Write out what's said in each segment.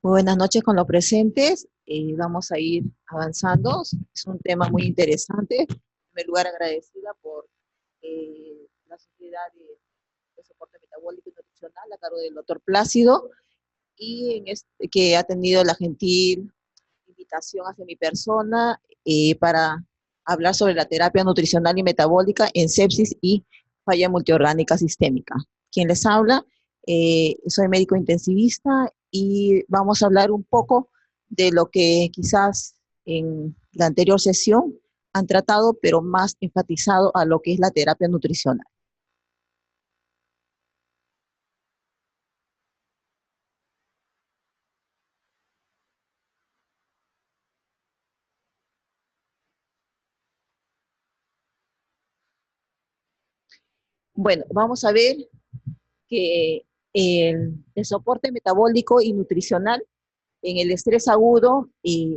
Muy buenas noches con los presentes. Vamos a ir avanzando. Es un tema muy interesante. En primer lugar, agradecida por la Sociedad de Soporte Metabólico y Nutricional a cargo del doctor Plácido que ha tenido la gentil invitación hacia mi persona para hablar sobre la terapia nutricional y metabólica en sepsis y falla multiorgánica sistémica. ¿Quién les habla? Soy médico intensivista y vamos a hablar un poco de lo que quizás en la anterior sesión han tratado, pero más enfatizado a lo que es la terapia nutricional. Bueno, vamos a ver que el soporte metabólico y nutricional en el estrés agudo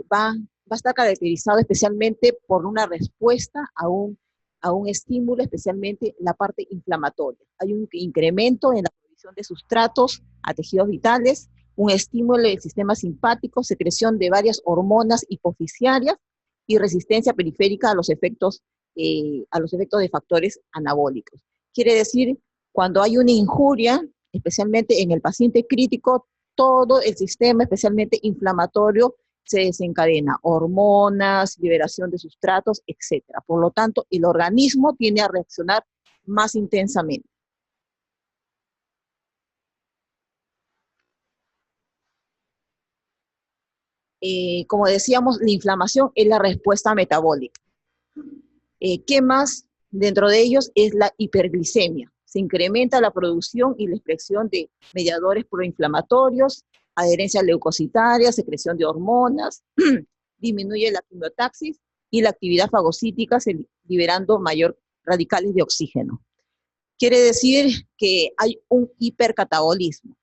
va a estar caracterizado especialmente por una respuesta a un estímulo, especialmente la parte inflamatoria. Hay un incremento en la producción de sustratos a tejidos vitales, un estímulo del sistema simpático, secreción de varias hormonas hipofisiarias y resistencia periférica a los efectos de factores anabólicos. Quiere decir, cuando hay una injuria, especialmente en el paciente crítico, todo el sistema, especialmente inflamatorio, se desencadena, hormonas, liberación de sustratos, etcétera. Por lo tanto, el organismo tiende a reaccionar más intensamente. Como decíamos, la inflamación es la respuesta metabólica. ¿Qué más? Dentro de ellos es la hiperglicemia. Se incrementa la producción y la expresión de mediadores proinflamatorios, adherencia leucocitaria, secreción de hormonas, disminuye la quimiotaxis y la actividad fagocítica, liberando mayor radicales de oxígeno. Quiere decir que hay un hipercatabolismo.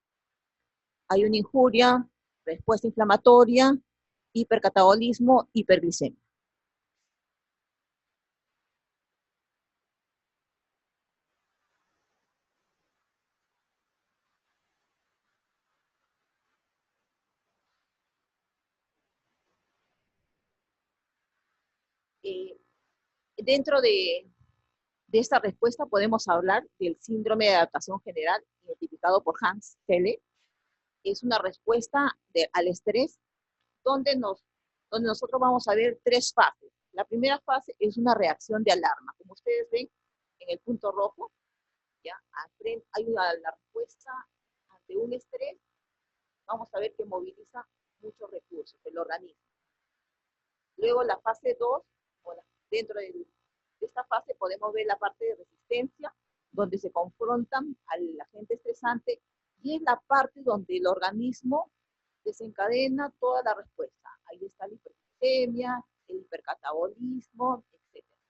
Hay una injuria, respuesta inflamatoria, hipercatabolismo, hiperglicemia. Eh, dentro de esta respuesta podemos hablar del síndrome de adaptación general identificado por Hans Helle. Es una respuesta al estrés donde nosotros vamos a ver tres fases. La primera fase es una reacción de alarma. Como ustedes ven en el punto rojo, ¿ya? Hay la respuesta ante un estrés, vamos a ver que moviliza muchos recursos del organismo. Luego la fase 2, dentro de esta fase podemos ver la parte de resistencia, donde se confrontan al agente estresante, y es la parte donde el organismo desencadena toda la respuesta. Ahí está la hiperglicemia, el hipercatabolismo, etcétera.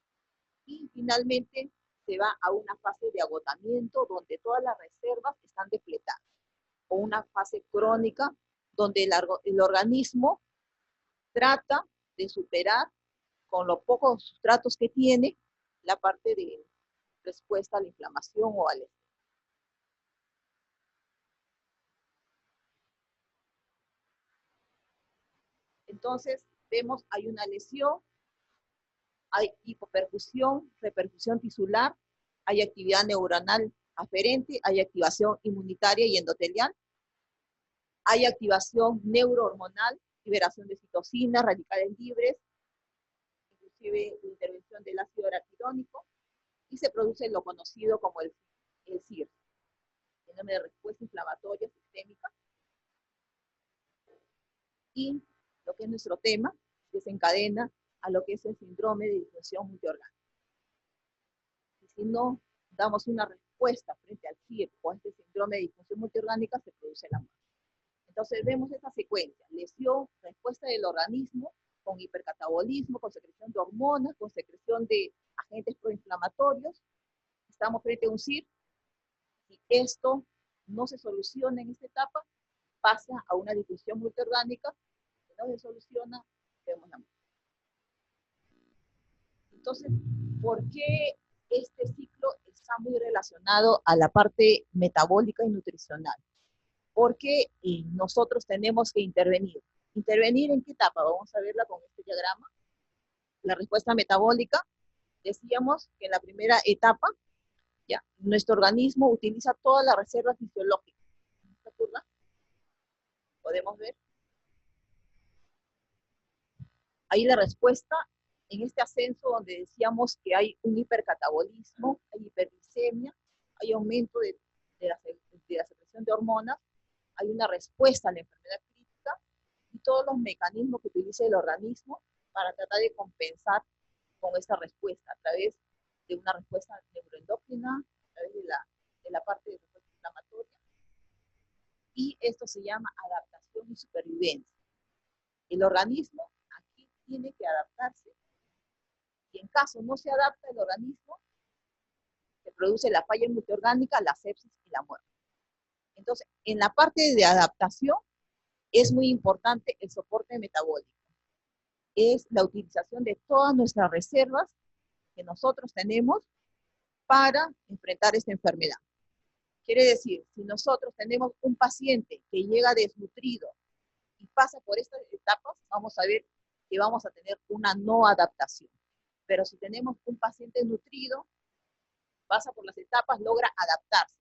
Y finalmente se va a una fase de agotamiento donde todas las reservas están depletadas, o una fase crónica donde el organismo trata de superar con los pocos sustratos que tiene la parte de respuesta a la inflamación o al estrés. Entonces, vemos, hay una lesión, hay hipoperfusión, reperfusión tisular, hay actividad neuronal aferente, hay activación inmunitaria y endotelial, hay activación neurohormonal, liberación de citocinas, radicales libres, inclusive intervención del ácido araquidónico, y se produce lo conocido como el CIR, síndrome de respuesta inflamatoria sistémica, y lo que es nuestro tema, desencadena a lo que es el síndrome de disfunción multiorgánica. Y si no damos una respuesta frente al CIR o a este síndrome de disfunción multiorgánica, se produce la muerte. Entonces vemos esta secuencia: lesión, respuesta del organismo con hipercatabolismo, con secreción de hormonas, con secreción de agentes proinflamatorios. Estamos frente a un CIR. Si esto no se soluciona en esta etapa, pasa a una disfunción multiorgánica. Si no se soluciona, vemos la muerte. Entonces, ¿por qué este ciclo está muy relacionado a la parte metabólica y nutricional? porque nosotros tenemos que intervenir. ¿Intervenir en qué etapa? Vamos a verla con este diagrama. La respuesta metabólica, decíamos que en la primera etapa, ya, nuestro organismo utiliza todas las reservas fisiológicas. En esta curva podemos ver ahí la respuesta en este ascenso donde decíamos que hay un hipercatabolismo, hay hiperglicemia, hay aumento de la secreción de hormonas, hay una respuesta a la enfermedad crítica y todos los mecanismos que utiliza el organismo para tratar de compensar con esta respuesta a través de una respuesta neuroendócrina, a través de la parte de respuesta inflamatoria, y esto se llama adaptación y supervivencia. El organismo aquí tiene que adaptarse, y en caso no se adapta el organismo, se produce la falla multiorgánica, la sepsis y la muerte. Entonces, en la parte de adaptación es muy importante el soporte metabólico. Es la utilización de todas nuestras reservas que nosotros tenemos para enfrentar esta enfermedad. Quiere decir, si nosotros tenemos un paciente que llega desnutrido y pasa por estas etapas, vamos a ver que vamos a tener una no adaptación. Pero si tenemos un paciente nutrido, pasa por las etapas, logra adaptarse.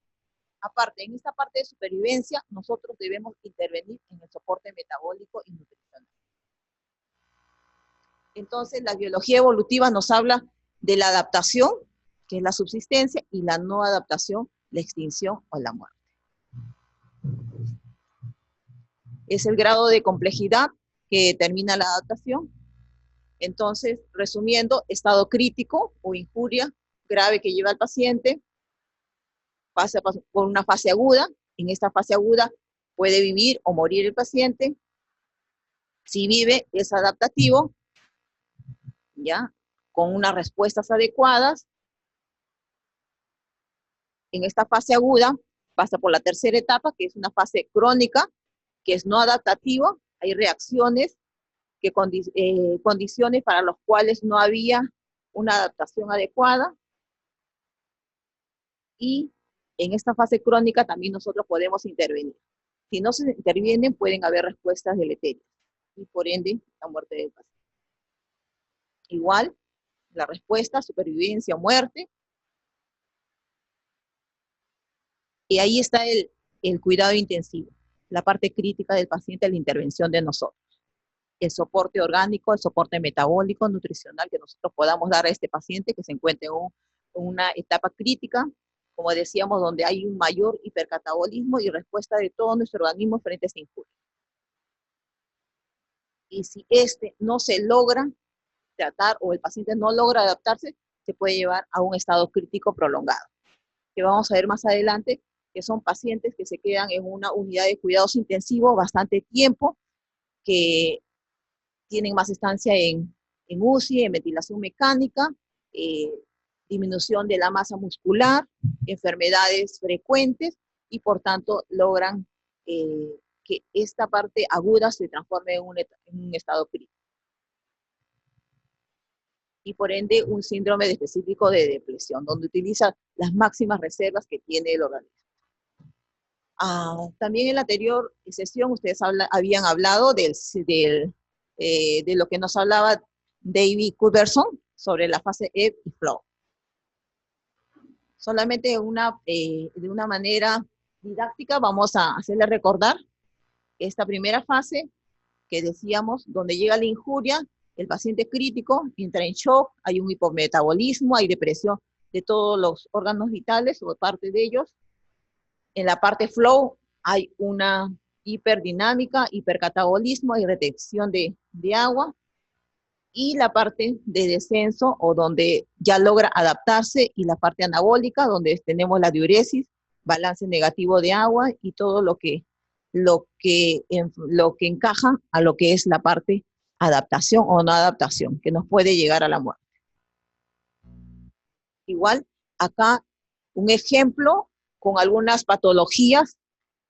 Aparte, en esta parte de supervivencia, nosotros debemos intervenir en el soporte metabólico y nutricional. Entonces, la biología evolutiva nos habla de la adaptación, que es la subsistencia, y la no adaptación, la extinción o la muerte. Es el grado de complejidad que determina la adaptación. Entonces, resumiendo, estado crítico o injuria grave que lleva al paciente, pasa por una fase aguda. En esta fase aguda puede vivir o morir el paciente. Si vive, es adaptativo, ¿ya? Con unas respuestas adecuadas. En esta fase aguda pasa por la tercera etapa, que es una fase crónica, que es no adaptativa. Hay reacciones, condiciones para las cuales no había una adaptación adecuada. Y en esta fase crónica también nosotros podemos intervenir. Si no se intervienen, pueden haber respuestas deleterias y por ende la muerte del paciente. Igual, la respuesta, supervivencia o muerte. Y ahí está el cuidado intensivo, la parte crítica del paciente, la intervención de nosotros. El soporte orgánico, el soporte metabólico, nutricional que nosotros podamos dar a este paciente que se encuentre en una etapa crítica, como decíamos, donde hay un mayor hipercatabolismo y respuesta de todo nuestro organismo frente a esta injuria. Y si este no se logra tratar o el paciente no logra adaptarse, se puede llevar a un estado crítico prolongado, que vamos a ver más adelante, que son pacientes que se quedan en una unidad de cuidados intensivos bastante tiempo, que tienen más estancia en UCI, en ventilación mecánica, disminución de la masa muscular, enfermedades frecuentes, y por tanto logran que esta parte aguda se transforme en un estado crítico. Y por ende un síndrome específico de depresión, donde utiliza las máximas reservas que tiene el organismo. También en la anterior sesión ustedes habían hablado de lo que nos hablaba David Culberson sobre la fase ebb y flow. Solamente de una manera didáctica vamos a hacerle recordar esta primera fase que decíamos, donde llega la injuria, el paciente crítico entra en shock, hay un hipometabolismo, hay depresión de todos los órganos vitales o parte de ellos. En la parte flow hay una hiperdinámica, hipercatabolismo, hay retención de agua, y la parte de descenso o donde ya logra adaptarse, y la parte anabólica donde tenemos la diuresis, balance negativo de agua y todo lo que encaja a lo que es la parte adaptación o no adaptación, que nos puede llegar a la muerte. Igual, acá un ejemplo con algunas patologías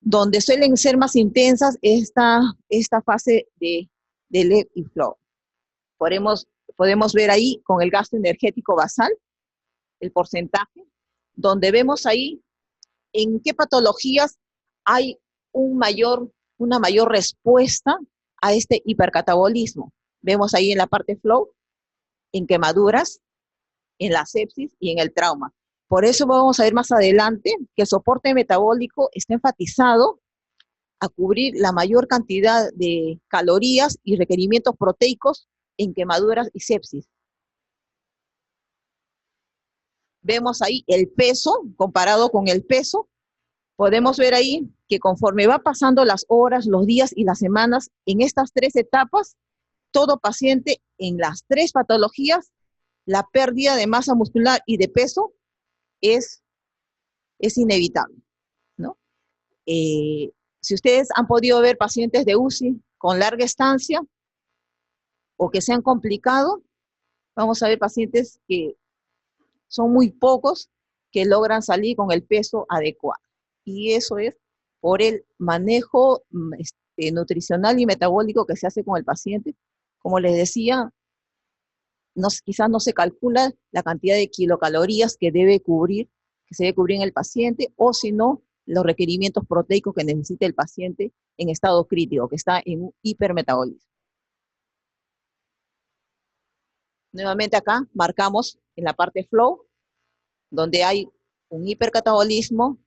donde suelen ser más intensas esta fase de ebb y flow. Podemos ver ahí con el gasto energético basal, el porcentaje, donde vemos ahí en qué patologías hay una mayor respuesta a este hipercatabolismo. Vemos ahí en la parte flow, en quemaduras, en la sepsis y en el trauma. Por eso vamos a ver más adelante que el soporte metabólico está enfatizado a cubrir la mayor cantidad de calorías y requerimientos proteicos en quemaduras y sepsis. Vemos ahí el peso, comparado con el peso, podemos ver ahí que conforme va pasando las horas, los días y las semanas, en estas 3 etapas, todo paciente en las 3 patologías, la pérdida de masa muscular y de peso es inevitable, ¿no? Si ustedes han podido ver pacientes de UCI con larga estancia o que se han complicado, vamos a ver pacientes que son muy pocos que logran salir con el peso adecuado. Y eso es por el manejo nutricional y metabólico que se hace con el paciente. Como les decía, quizás no se calcula la cantidad de kilocalorías que se debe cubrir en el paciente, o si no, los requerimientos proteicos que necesita el paciente en estado crítico, que está en un hipermetabolismo. Nuevamente acá marcamos en la parte flow, donde hay un hipercatabolismo,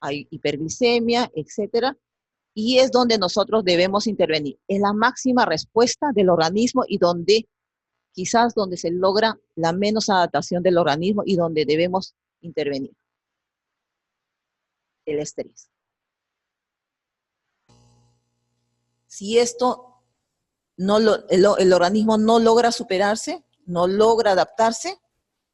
hay hiperglicemia, etcétera, y es donde nosotros debemos intervenir. Es la máxima respuesta del organismo y quizás donde se logra la menos adaptación del organismo y donde debemos intervenir. El estrés. Si esto el organismo no logra superarse, no logra adaptarse,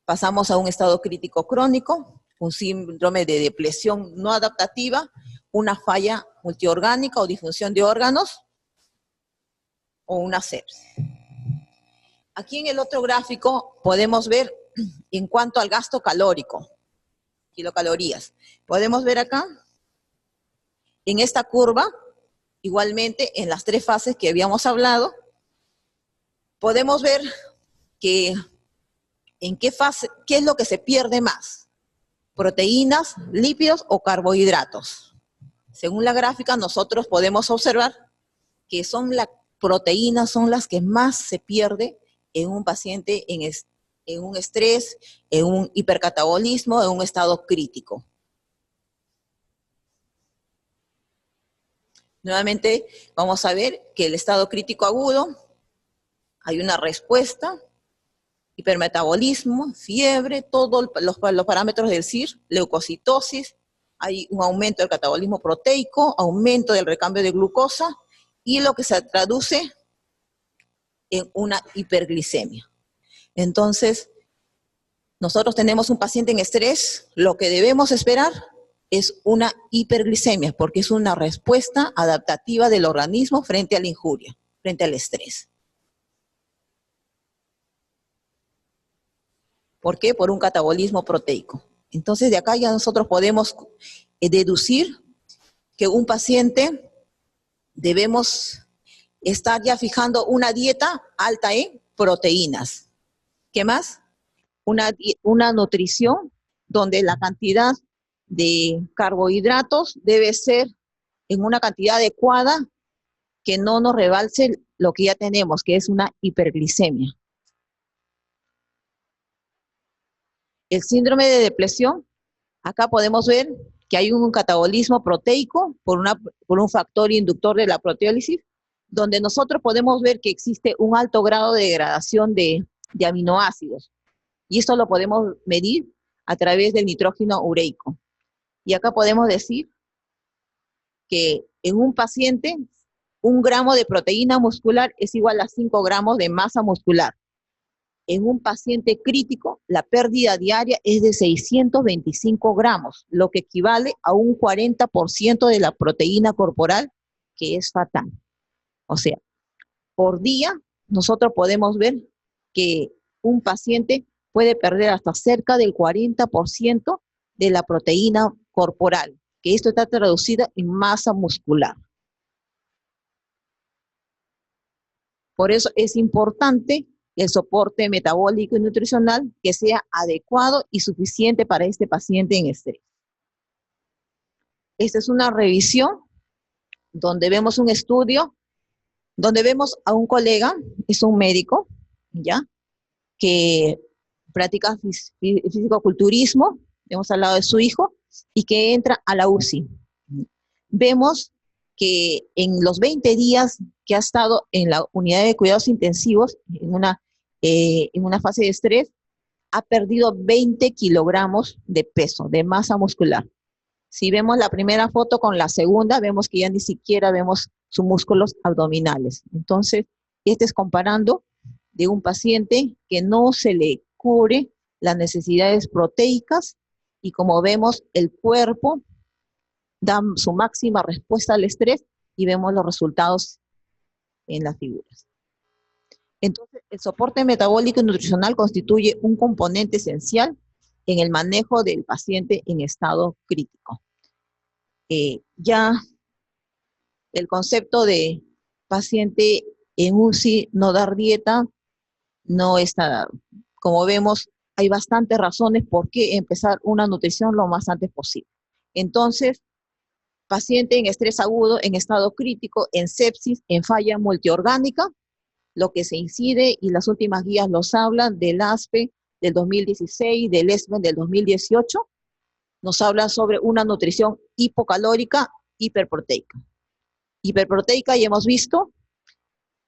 pasamos a un estado crítico crónico, un síndrome de depresión no adaptativa, una falla multiorgánica o disfunción de órganos, o una sepsis. Aquí en el otro gráfico podemos ver en cuanto al gasto calórico, kilocalorías. Podemos ver acá, en esta curva, igualmente en las 3 fases que habíamos hablado, podemos ver que en qué fase, qué es lo que se pierde más, proteínas, lípidos o carbohidratos. Según la gráfica, nosotros podemos observar que las proteínas son las que más se pierde en un paciente en un estrés, en un hipercatabolismo, en un estado crítico. Nuevamente vamos a ver que el estado crítico agudo, hay una respuesta, hipermetabolismo, fiebre, todos los parámetros del CIR, leucocitosis, hay un aumento del catabolismo proteico, aumento del recambio de glucosa, y lo que se traduce en una hiperglicemia. Entonces, nosotros tenemos un paciente en estrés, lo que debemos esperar es una hiperglicemia, porque es una respuesta adaptativa del organismo frente a la injuria, frente al estrés. ¿Por qué? Por un catabolismo proteico. Entonces, de acá ya nosotros podemos deducir que un paciente debemos estar ya fijando una dieta alta en proteínas. ¿Qué más? Una nutrición donde la cantidad de carbohidratos debe ser en una cantidad adecuada que no nos rebalse lo que ya tenemos, que es una hiperglicemia. El síndrome de depresión, acá podemos ver que hay un catabolismo proteico por un factor inductor de la proteólisis, donde nosotros podemos ver que existe un alto grado de degradación de aminoácidos. Y esto lo podemos medir a través del nitrógeno ureico. Y acá podemos decir que en un paciente, 1 gramo de proteína muscular es igual a 5 gramos de masa muscular. En un paciente crítico, la pérdida diaria es de 625 gramos, lo que equivale a un 40% de la proteína corporal, que es fatal. O sea, por día, nosotros podemos ver que un paciente puede perder hasta cerca del 40% de la proteína corporal, que esto está traducida en masa muscular. Por eso es importante el soporte metabólico y nutricional que sea adecuado y suficiente para este paciente en estrés. Esta es una revisión donde vemos un estudio, donde vemos a un colega, es un médico, ¿ya? Que practica fisicoculturismo, hemos hablado de su hijo, y que entra a la UCI. Vemos que en los 20 días que ha estado en la unidad de cuidados intensivos, en una fase de estrés, ha perdido 20 kilogramos de peso, de masa muscular. Si vemos la primera foto con la segunda, vemos que ya ni siquiera vemos sus músculos abdominales. Entonces, este es comparando de un paciente que no se le cubre las necesidades proteicas y como vemos, el cuerpo da su máxima respuesta al estrés y vemos los resultados en las figuras. Entonces, el soporte metabólico y nutricional constituye un componente esencial en el manejo del paciente en estado crítico. Ya el concepto de paciente en UCI no dar dieta no está dado. Como vemos, hay bastantes razones por qué empezar una nutrición lo más antes posible. Entonces, paciente en estrés agudo, en estado crítico, en sepsis, en falla multiorgánica, lo que se incide, y las últimas guías los hablan, del ASPE del 2016, del ESME del 2018, nos hablan sobre una nutrición hipocalórica, hiperproteica. Hiperproteica ya hemos visto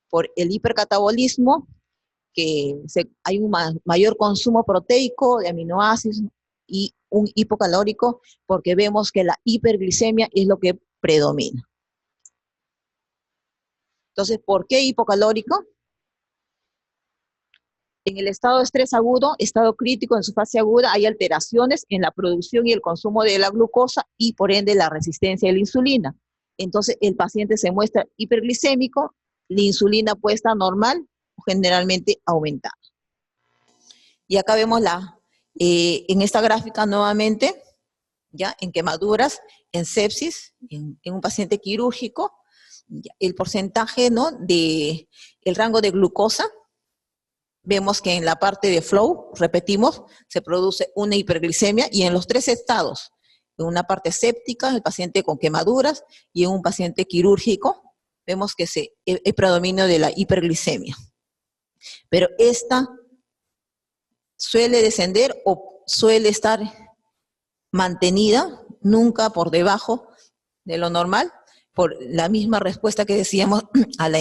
por el hipercatabolismo, que hay un mayor consumo proteico de aminoácidos, y un hipocalórico porque vemos que la hiperglicemia es lo que predomina. Entonces, ¿por qué hipocalórico? En el estado de estrés agudo, estado crítico en su fase aguda, hay alteraciones en la producción y el consumo de la glucosa y por ende la resistencia a la insulina. Entonces el paciente se muestra hiperglicémico, la insulina puede estar normal o generalmente aumentada. Y acá vemos en esta gráfica nuevamente, ya en quemaduras, en sepsis, en un paciente quirúrgico, el porcentaje, ¿no?, de el rango de glucosa. Vemos que en la parte de flow, repetimos, se produce una hiperglicemia, y en los tres estados, en una parte séptica, el paciente con quemaduras, y en un paciente quirúrgico, vemos que hay predominio de la hiperglicemia. Pero esta suele descender o suele estar mantenida, nunca por debajo de lo normal, por la misma respuesta que decíamos a la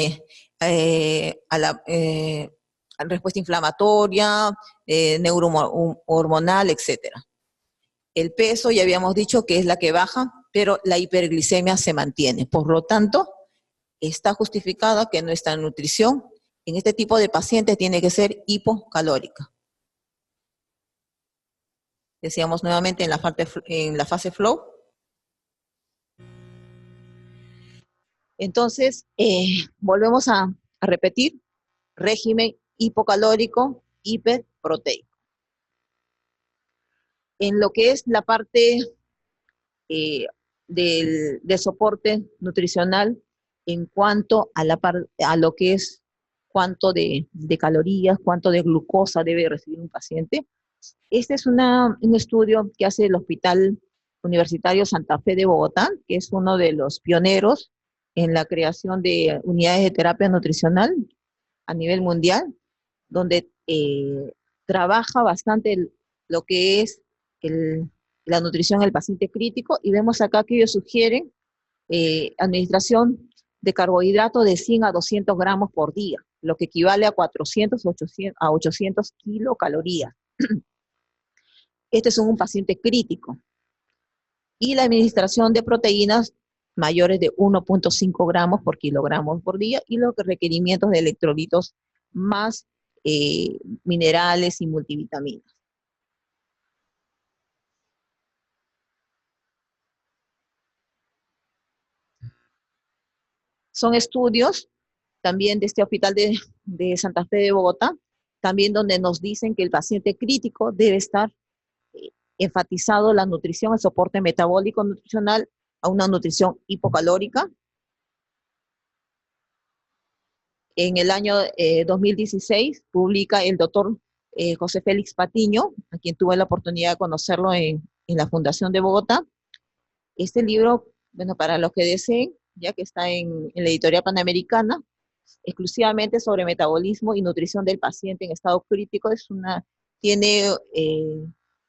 respuesta inflamatoria, neurohormonal, etc. El peso ya habíamos dicho que es la que baja, pero la hiperglicemia se mantiene. Por lo tanto, está justificada que nuestra nutrición en este tipo de pacientes tiene que ser hipocalórica. Decíamos nuevamente en la fase flow. Entonces, volvemos a repetir: régimen hipocalórico, hiperproteico. En lo que es la parte de soporte nutricional, en cuanto a lo que es cuánto de calorías, cuánto de glucosa debe recibir un paciente. Este es un estudio que hace el Hospital Universitario Santa Fe de Bogotá, que es uno de los pioneros en la creación de unidades de terapia nutricional a nivel mundial, donde trabaja bastante lo que es la nutrición del paciente crítico, y vemos acá que ellos sugieren administración de carbohidratos de 100 a 200 gramos por día, lo que equivale a 400 a 800 kilocalorías. Este es un paciente crítico. Y la administración de proteínas mayores de 1.5 gramos por kilogramo por día, y los requerimientos de electrolitos más minerales y multivitaminas. Son estudios también de este hospital de Santa Fe de Bogotá, también donde nos dicen que el paciente crítico debe estar enfatizado la nutrición, el soporte metabólico nutricional a una nutrición hipocalórica. En el año 2016 publica el doctor José Félix Patiño, a quien tuve la oportunidad de conocerlo en la Fundación de Bogotá. Este libro, bueno, para los que deseen, ya que está en la editorial Panamericana, exclusivamente sobre metabolismo y nutrición del paciente en estado crítico. Tiene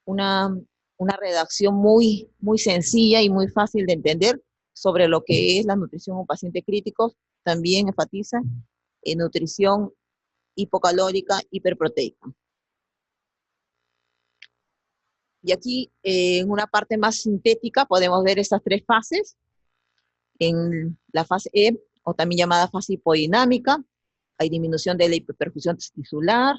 una, una redacción muy sencilla y muy fácil de entender sobre lo que es la nutrición en un paciente crítico. También enfatiza en nutrición hipocalórica, hiperproteica. Y aquí, en una parte más sintética, podemos ver estas tres fases. En la fase E, o también llamada fase hipodinámica, hay disminución de la hiperperfusión tisular,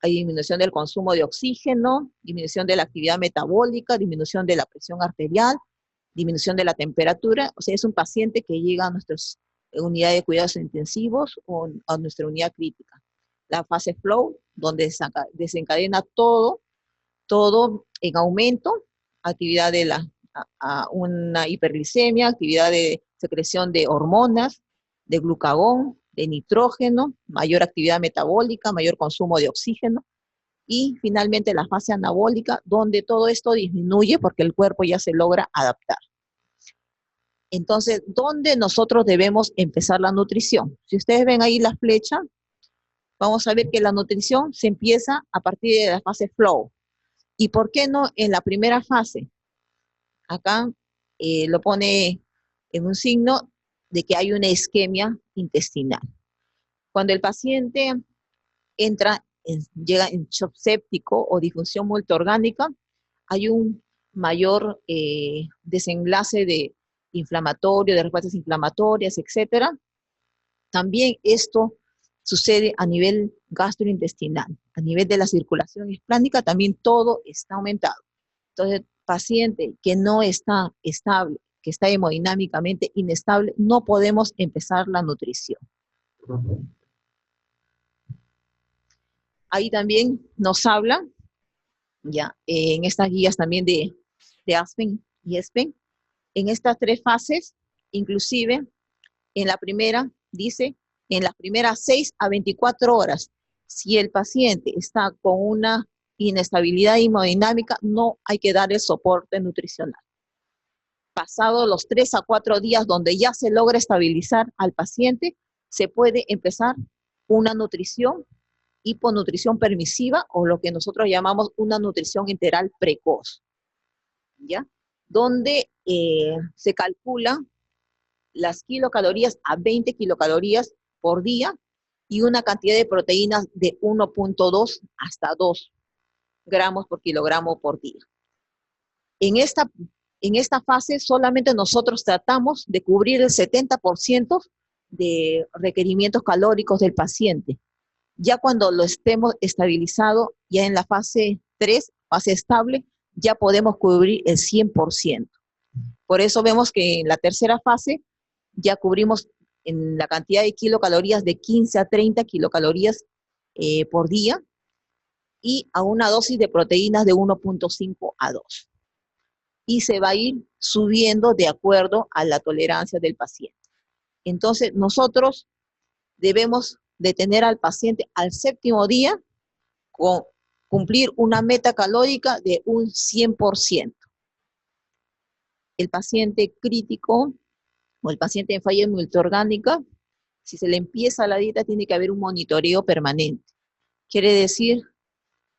hay disminución del consumo de oxígeno, disminución de la actividad metabólica, disminución de la presión arterial, disminución de la temperatura. O sea, es un paciente que llega a nuestras unidades de cuidados intensivos o a nuestra unidad crítica. La fase flow, donde desencadena todo en aumento, actividad de una hiperglicemia, actividad de secreción de hormonas, de glucagón, de nitrógeno, mayor actividad metabólica, mayor consumo de oxígeno, y finalmente la fase anabólica, donde todo esto disminuye porque el cuerpo ya se logra adaptar. Entonces, ¿dónde nosotros debemos empezar la nutrición? Si ustedes ven ahí la flecha, vamos a ver que la nutrición se empieza a partir de la fase flow. ¿Y por qué no en la primera fase? Acá lo pone en un signo de que hay una isquemia intestinal. Cuando el paciente llega en shock séptico o disfunción multiorgánica, hay un mayor desenlace de inflamatorio, de respuestas inflamatorias, etcétera. También esto sucede a nivel gastrointestinal, a nivel de la circulación hispánica, también todo está aumentado. Entonces, paciente que no está estable, que está hemodinámicamente inestable, no podemos empezar la nutrición. Ahí también nos habla, ya, en estas guías también de Aspen y Espen, en estas tres fases, inclusive en la primera, dice, en las primeras 6 a 24 horas, si el paciente está con una inestabilidad hemodinámica, no hay que dar el soporte nutricional. Pasado los 3 a 4 días donde ya se logra estabilizar al paciente, se puede empezar una nutrición, hiponutrición permisiva, o lo que nosotros llamamos una nutrición enteral precoz, ¿ya? Donde se calcula las kilocalorías a 20 kilocalorías por día y una cantidad de proteínas de 1.2 hasta 2 gramos por kilogramo por día. En esta fase solamente nosotros tratamos de cubrir el 70% de requerimientos calóricos del paciente. Ya cuando lo estemos estabilizado, ya en la fase 3, fase estable, ya podemos cubrir el 100%. Por eso vemos que en la tercera fase ya cubrimos en la cantidad de kilocalorías de 15 a 30 kilocalorías por día y a una dosis de proteínas de 1.5 a 2. Y se va a ir subiendo de acuerdo a la tolerancia del paciente. Entonces, nosotros debemos de tener al paciente al 7º día con cumplir una meta calórica de un 100%. El paciente crítico o el paciente en falla multiorgánica, si se le empieza la dieta, tiene que haber un monitoreo permanente. Quiere decir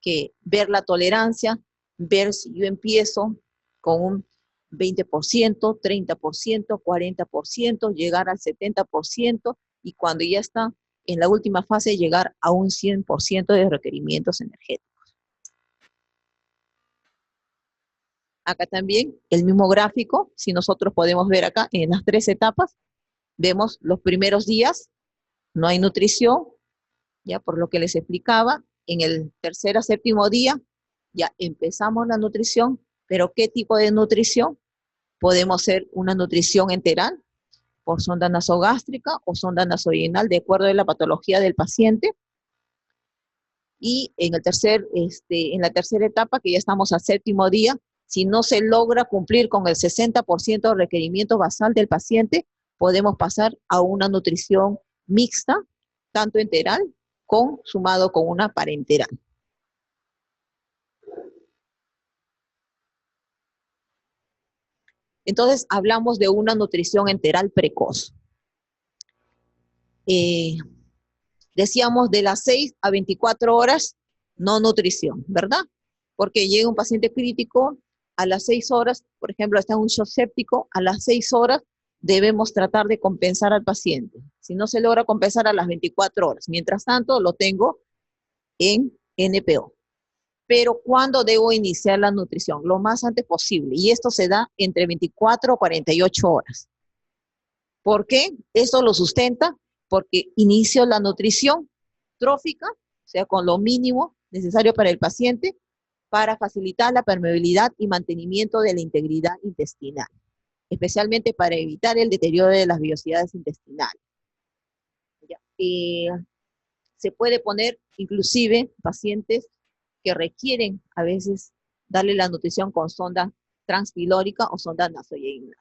que ver la tolerancia, ver si yo empiezo con un 20%, 30%, 40%, llegar al 70%, y cuando ya está en la última fase, llegar a un 100% de requerimientos energéticos. Acá también el mismo gráfico, si nosotros podemos ver acá en las 3 etapas, vemos los primeros días, no hay nutrición, ya por lo que les explicaba. En el 3er a 7º día ya empezamos la nutrición, pero ¿qué tipo de nutrición? Podemos hacer una nutrición enteral por sonda nasogástrica o sonda nasodenal, de acuerdo a la patología del paciente. Y en la tercera etapa, que ya estamos al 7º día, si no se logra cumplir con el 60% de requerimiento basal del paciente, podemos pasar a una nutrición mixta, tanto enteral sumado con una parenteral. Entonces, hablamos de una nutrición enteral precoz. Decíamos de las 6 a 24 horas, no nutrición, ¿verdad? Porque llega un paciente crítico a las 6 horas, por ejemplo, está en un shock séptico, a las 6 horas debemos tratar de compensar al paciente. Si no se logra compensar a las 24 horas, mientras tanto lo tengo en NPO. Pero ¿cuándo debo iniciar la nutrición? Lo más antes posible. Y esto se da entre 24 o 48 horas. ¿Por qué? Esto lo sustenta porque inicio la nutrición trófica, o sea, con lo mínimo necesario para el paciente, para facilitar la permeabilidad y mantenimiento de la integridad intestinal, especialmente para evitar el deterioro de las vellosidades intestinales. Se puede poner inclusive pacientes que requieren a veces darle la nutrición con sonda transpilórica o sonda nasoyeguinal.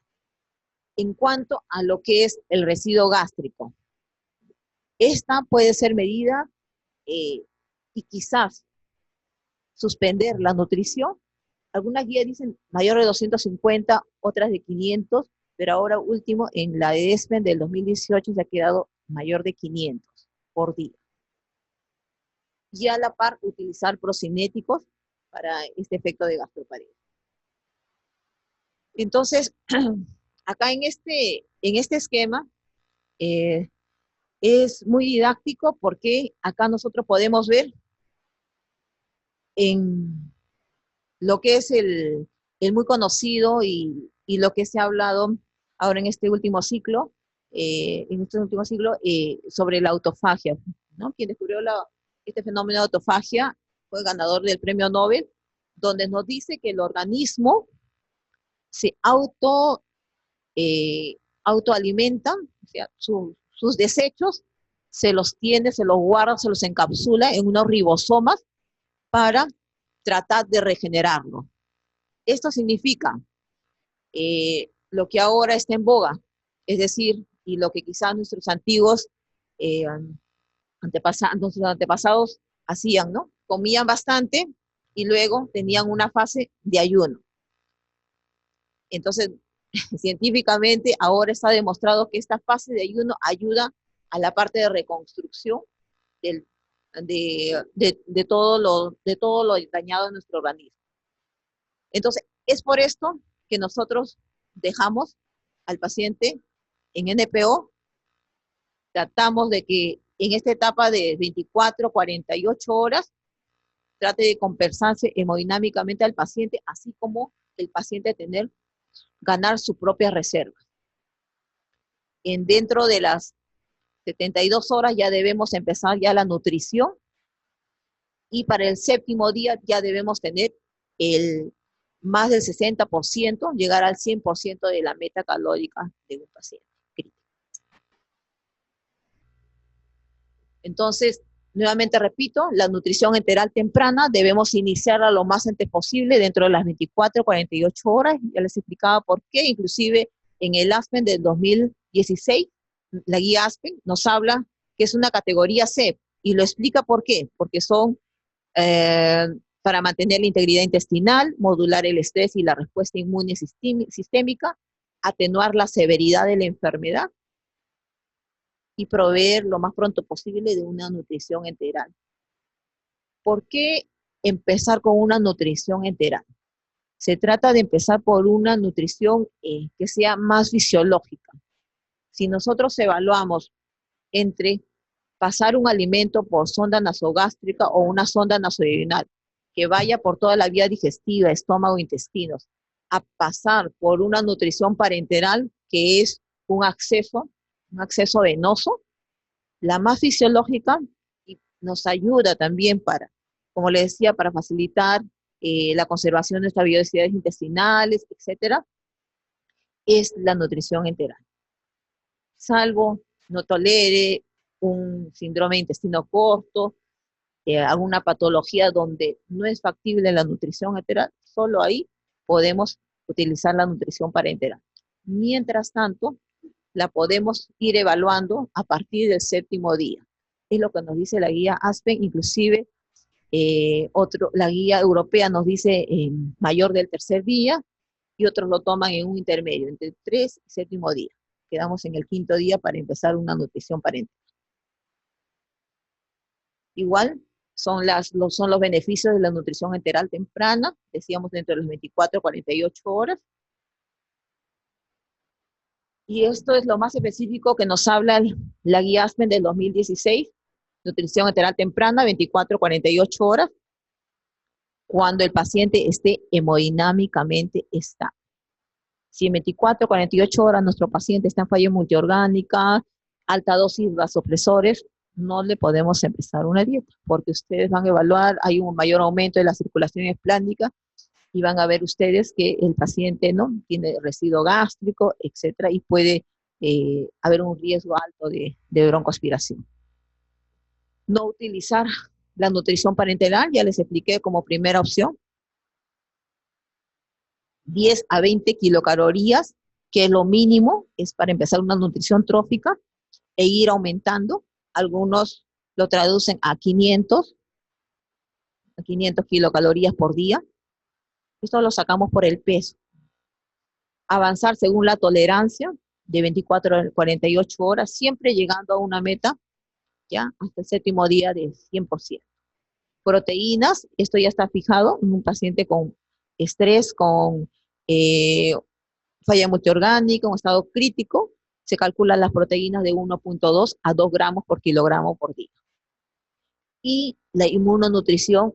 En cuanto a lo que es el residuo gástrico, esta puede ser medida y quizás suspender la nutrición. Algunas guías dicen mayor de 250, otras de 500, pero ahora último en la de ESPEN del 2018 se ha quedado mayor de 500 por día. Y a la par utilizar procinéticos para este efecto de gastroparesis. Entonces, acá en este esquema es muy didáctico porque acá nosotros podemos ver en lo que es el muy conocido y lo que se ha hablado ahora en este último ciclo, sobre la autofagia, ¿no? Quien descubrió este fenómeno de autofagia fue ganador del premio Nobel, donde nos dice que el organismo se autoalimenta, o sea, sus desechos se los tiene, se los guarda, se los encapsula en unos ribosomas para tratar de regenerarlo. Esto significa lo que ahora está en boga, es decir, y lo que quizás nuestros antiguos nuestros antepasados hacían, ¿no? Comían bastante y luego tenían una fase de ayuno. Entonces, científicamente ahora está demostrado que esta fase de ayuno ayuda a la parte de reconstrucción de todo lo dañado en nuestro organismo. Entonces, es por esto que nosotros dejamos al paciente en NPO, tratamos de que en esta etapa de 24, 48 horas, trate de compensarse hemodinámicamente al paciente, así como el paciente ganar su propia reserva. Dentro de las 72 horas ya debemos empezar ya la nutrición y para el séptimo día ya debemos tener más del 60%, llegar al 100% de la meta calórica de un paciente crítico. Entonces, nuevamente repito, la nutrición enteral temprana debemos iniciarla lo más antes posible, dentro de las 24, 48 horas. Ya les explicaba por qué, inclusive en el ASPEN del 2016, la guía ASPEN nos habla que es una categoría C, y lo explica por qué, porque son para mantener la integridad intestinal, modular el estrés y la respuesta inmune sistémica, atenuar la severidad de la enfermedad, y proveer lo más pronto posible de una nutrición enteral. ¿Por qué empezar con una nutrición enteral? Se trata de empezar por una nutrición que sea más fisiológica. Si nosotros evaluamos entre pasar un alimento por sonda nasogástrica o una sonda nasoduodenal, que vaya por toda la vía digestiva, estómago, intestinos, a pasar por una nutrición parenteral, que es un acceso venoso, la más fisiológica, y nos ayuda también para, como les decía, para facilitar la conservación de nuestras vellosidades intestinales, etcétera, es la nutrición enteral. Salvo no tolere un síndrome de intestino corto, alguna patología donde no es factible la nutrición enteral, solo ahí podemos utilizar la nutrición parenteral. Mientras tanto, la podemos ir evaluando a partir del séptimo día. Es lo que nos dice la guía ASPEN, inclusive la guía europea nos dice mayor del tercer día, y otros lo toman en un intermedio, entre el 3 y séptimo día. Quedamos en el quinto día para empezar una nutrición parenteral. Igual son los beneficios de la nutrición enteral temprana, decíamos dentro de las 24 a 48 horas. Y esto es lo más específico que nos habla la guía ASPEN del 2016, nutrición enteral temprana, 24 a 48 horas, cuando el paciente esté hemodinámicamente estable. Si en 24 a 48 horas nuestro paciente está en falla multiorgánica, alta dosis de vasopresores, no le podemos empezar una dieta, porque ustedes van a evaluar, hay un mayor aumento de la circulación esplánica y van a ver ustedes que el paciente no tiene residuo gástrico, etcétera, y puede haber un riesgo alto de broncoaspiración. No utilizar la nutrición parenteral, ya les expliqué como primera opción, 10 a 20 kilocalorías, que es lo mínimo, es para empezar una nutrición trófica, e ir aumentando. Algunos lo traducen a 500 kilocalorías por día. Esto lo sacamos por el peso. Avanzar según la tolerancia de 24 a 48 horas, siempre llegando a una meta, ya hasta el séptimo día de 100%. Proteínas, esto ya está fijado en un paciente con estrés, con falla multiorgánica, un estado crítico, se calculan las proteínas de 1.2 a 2 gramos por kilogramo por día. Y la inmunonutrición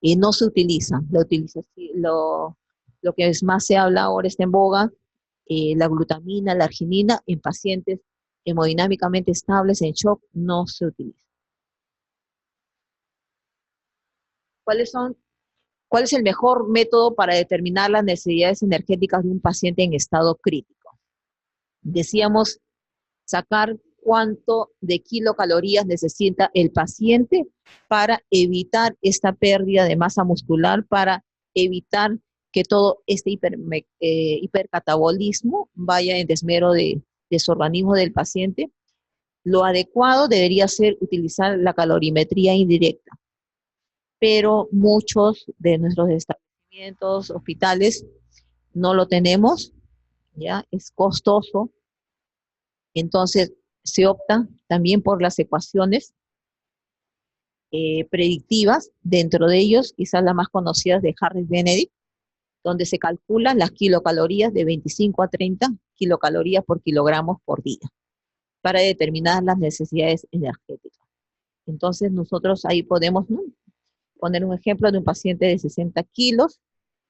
no se utiliza, lo que es más se habla ahora está en boga, la glutamina, la arginina en pacientes hemodinámicamente estables en shock no se utiliza. ¿Cuál es el mejor método para determinar las necesidades energéticas de un paciente en estado crítico? Decíamos sacar cuánto de kilocalorías necesita el paciente para evitar esta pérdida de masa muscular, para evitar que todo este hipercatabolismo vaya en desmero de su organismo del paciente. Lo adecuado debería ser utilizar la calorimetría indirecta, pero muchos de nuestros establecimientos, hospitales, no lo tenemos, ¿ya? Es costoso. Entonces, se opta también por las ecuaciones predictivas, dentro de ellos, quizás las más conocidas de Harris-Benedict, donde se calculan las kilocalorías de 25 a 30 kilocalorías por kilogramos por día, para determinar las necesidades energéticas. Entonces, nosotros ahí podemos, ¿no?, poner un ejemplo de un paciente de 60 kilos.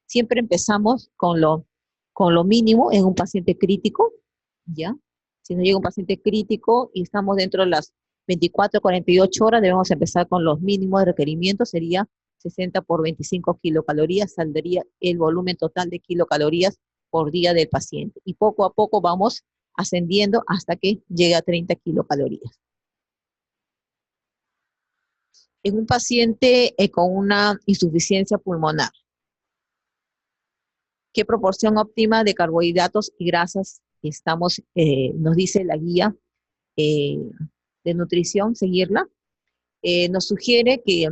Siempre empezamos con lo mínimo en un paciente crítico, ¿ya? Si no llega un paciente crítico y estamos dentro de las 24 a 48 horas, debemos empezar con los mínimos de requerimiento, sería 60 por 25 kilocalorías, saldría el volumen total de kilocalorías por día del paciente. Y poco a poco vamos ascendiendo hasta que llegue a 30 kilocalorías. En un paciente con una insuficiencia pulmonar, ¿qué proporción óptima de carbohidratos y grasas nos dice la guía de nutrición, seguirla? Nos sugiere que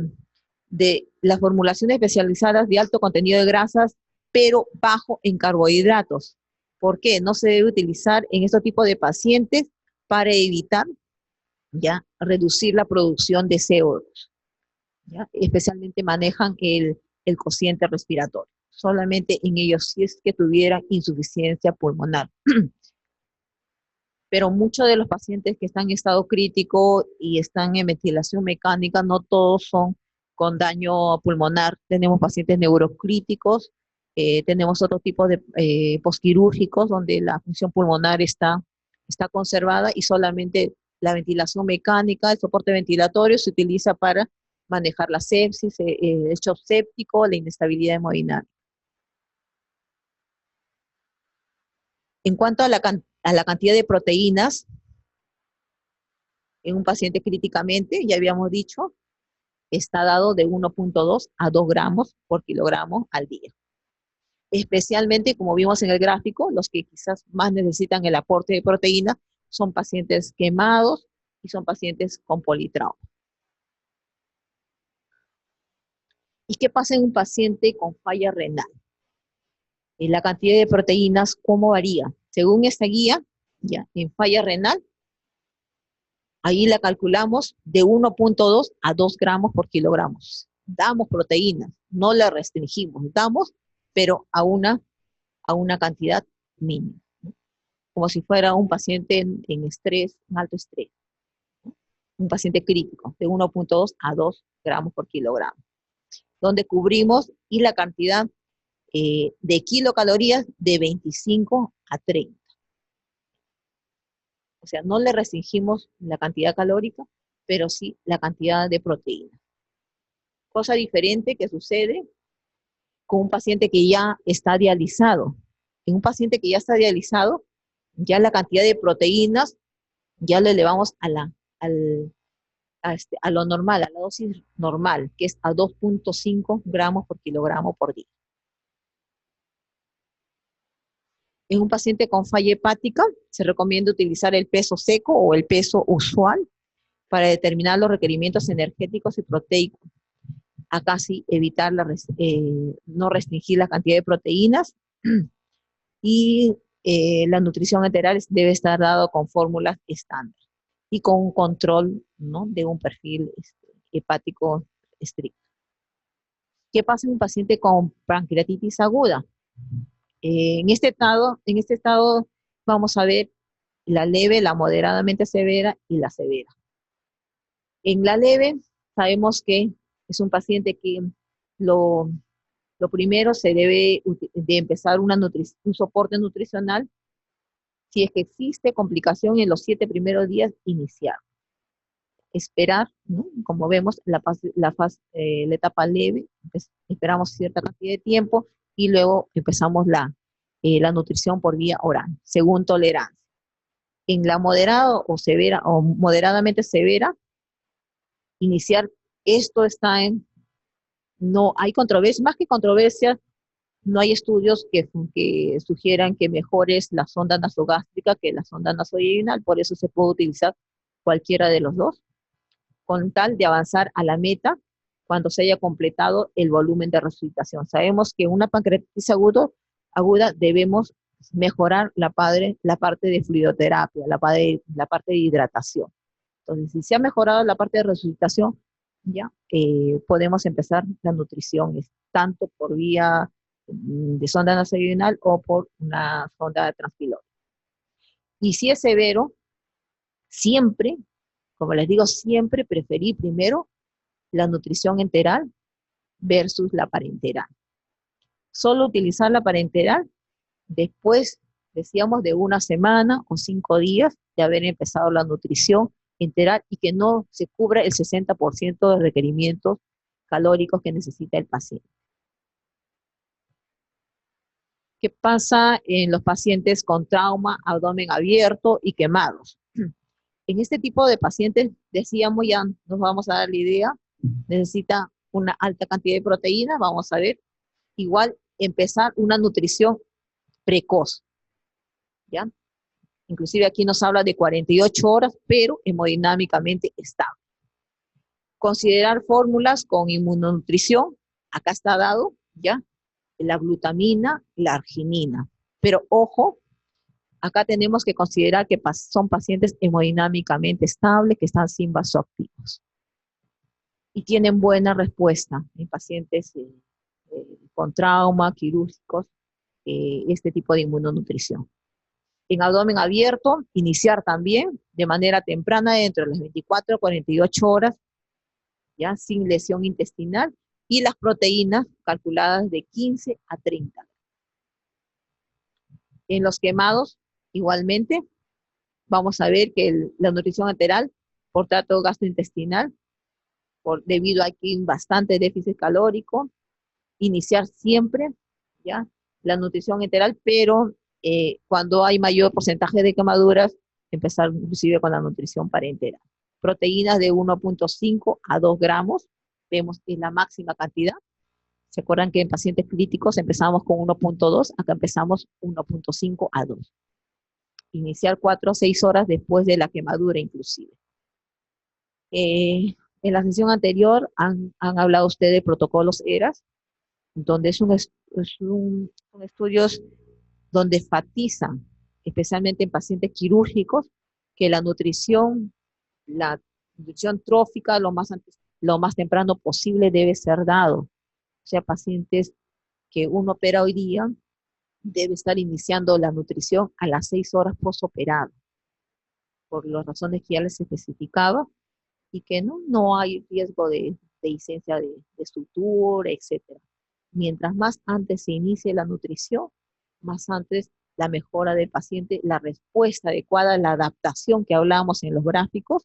de las formulaciones especializadas de alto contenido de grasas, pero bajo en carbohidratos. ¿Por qué? No se debe utilizar en este tipo de pacientes para evitar, ya, reducir la producción de CO2. ¿Ya? Especialmente manejan el cociente respiratorio. Solamente en ellos si es que tuvieran insuficiencia pulmonar. Pero muchos de los pacientes que están en estado crítico y están en ventilación mecánica, no todos son con daño pulmonar. Tenemos pacientes neurocríticos, tenemos otro tipo de posquirúrgicos donde la función pulmonar está conservada y solamente la ventilación mecánica, el soporte ventilatorio se utiliza para manejar la sepsis, el shock séptico, la inestabilidad hemodinámica. En cuanto a la cantidad de proteínas en un paciente críticamente, ya habíamos dicho, está dado de 1.2 a 2 gramos por kilogramo al día. Especialmente, como vimos en el gráfico, los que quizás más necesitan el aporte de proteína son pacientes quemados y son pacientes con politrauma. ¿Y qué pasa en un paciente con falla renal? La cantidad de proteínas, ¿cómo varía? Según esta guía, ya, en falla renal, ahí la calculamos de 1,2 a 2 gramos por kilogramos. Damos proteínas, no la restringimos, damos, pero a una cantidad mínima, ¿no? Como si fuera un paciente en estrés, en alto estrés, ¿no? Un paciente crítico, de 1,2 a 2 gramos por kilogramo, donde cubrimos y la cantidad de kilocalorías de 25 a 30. O sea, no le restringimos la cantidad calórica, pero sí la cantidad de proteína. Cosa diferente que sucede con un paciente que ya está dializado. En un paciente que ya está dializado, ya la cantidad de proteínas ya lo elevamos a lo normal, a la dosis normal, que es a 2,5 gramos por kilogramo por día. En un paciente con falla hepática, se recomienda utilizar el peso seco o el peso usual para determinar los requerimientos energéticos y proteicos. Acá sí evitar no restringir la cantidad de proteínas y la nutrición enteral debe estar dado con fórmulas estándar y con un control, ¿no?, de un perfil hepático estricto. ¿Qué pasa en un paciente con pancreatitis aguda? En este estado vamos a ver la leve, la moderadamente severa y la severa. En la leve sabemos que es un paciente que lo primero se debe de empezar un soporte nutricional. Si es que existe complicación en los 7 primeros días, iniciar. Esperar, ¿no? Como vemos, la etapa leve, esperamos cierta cantidad de tiempo y luego empezamos la nutrición por vía oral, según tolerancia. En la moderada o severa o moderadamente severa, iniciar, esto está no hay controversia, más que controversia, no hay estudios que sugieran que mejor es la sonda nasogástrica que la sonda nasovaginal, por eso se puede utilizar cualquiera de los dos, con tal de avanzar a la meta cuando se haya completado el volumen de resucitación. Sabemos que en una pancreatitis aguda debemos mejorar la parte de fluidoterapia, la parte de hidratación. Entonces, si se ha mejorado la parte de resucitación, ya podemos empezar la nutrición, tanto por vía de sonda nasovaginal o por una sonda transpilórica. Y si es severo, siempre, como les digo, siempre preferí primero la nutrición enteral versus la parenteral. Solo utilizar la parenteral después, decíamos, de una semana o 5 días de haber empezado la nutrición enteral y que no se cubra el 60% de requerimientos calóricos que necesita el paciente. ¿Qué pasa en los pacientes con trauma, abdomen abierto y quemados? En este tipo de pacientes, decíamos, ya nos vamos a dar la idea, necesita una alta cantidad de proteína, vamos a ver, igual empezar una nutrición precoz, ¿ya? Inclusive aquí nos habla de 48 horas, pero hemodinámicamente estable. Considerar fórmulas con inmunonutrición, acá está dado, ¿ya? La glutamina, la arginina. Pero ojo, acá tenemos que considerar que son pacientes hemodinámicamente estables, que están sin vasoactivos. Y tienen buena respuesta en pacientes con trauma, quirúrgicos, este tipo de inmunonutrición. En abdomen abierto, iniciar también de manera temprana, dentro de las 24 a 48 horas, ya sin lesión intestinal, y las proteínas calculadas de 15 a 30. En los quemados, igualmente, vamos a ver que la nutrición enteral por trato gastrointestinal, debido a aquí bastante déficit calórico, iniciar siempre, ¿ya?, la nutrición enteral, pero cuando hay mayor porcentaje de quemaduras, empezar inclusive con la nutrición parenteral. Proteínas de 1,5 a 2 gramos, vemos que es la máxima cantidad. ¿Se acuerdan que en pacientes críticos empezamos con 1,2? Acá empezamos 1,5 a 2. Iniciar 4 a 6 horas después de la quemadura inclusive. En la sesión anterior han hablado ustedes de protocolos ERAS, donde es son estudios donde enfatizan, especialmente en pacientes quirúrgicos, que la nutrición trófica lo más temprano posible debe ser dado. O sea, pacientes que uno opera hoy día debe estar iniciando la nutrición a las 6 horas postoperado, por las razones que ya les especificaba, y que no hay riesgo de licencia de estructura, etcétera. Mientras más antes se inicie la nutrición, más antes la mejora del paciente, la respuesta adecuada, la adaptación que hablábamos en los gráficos,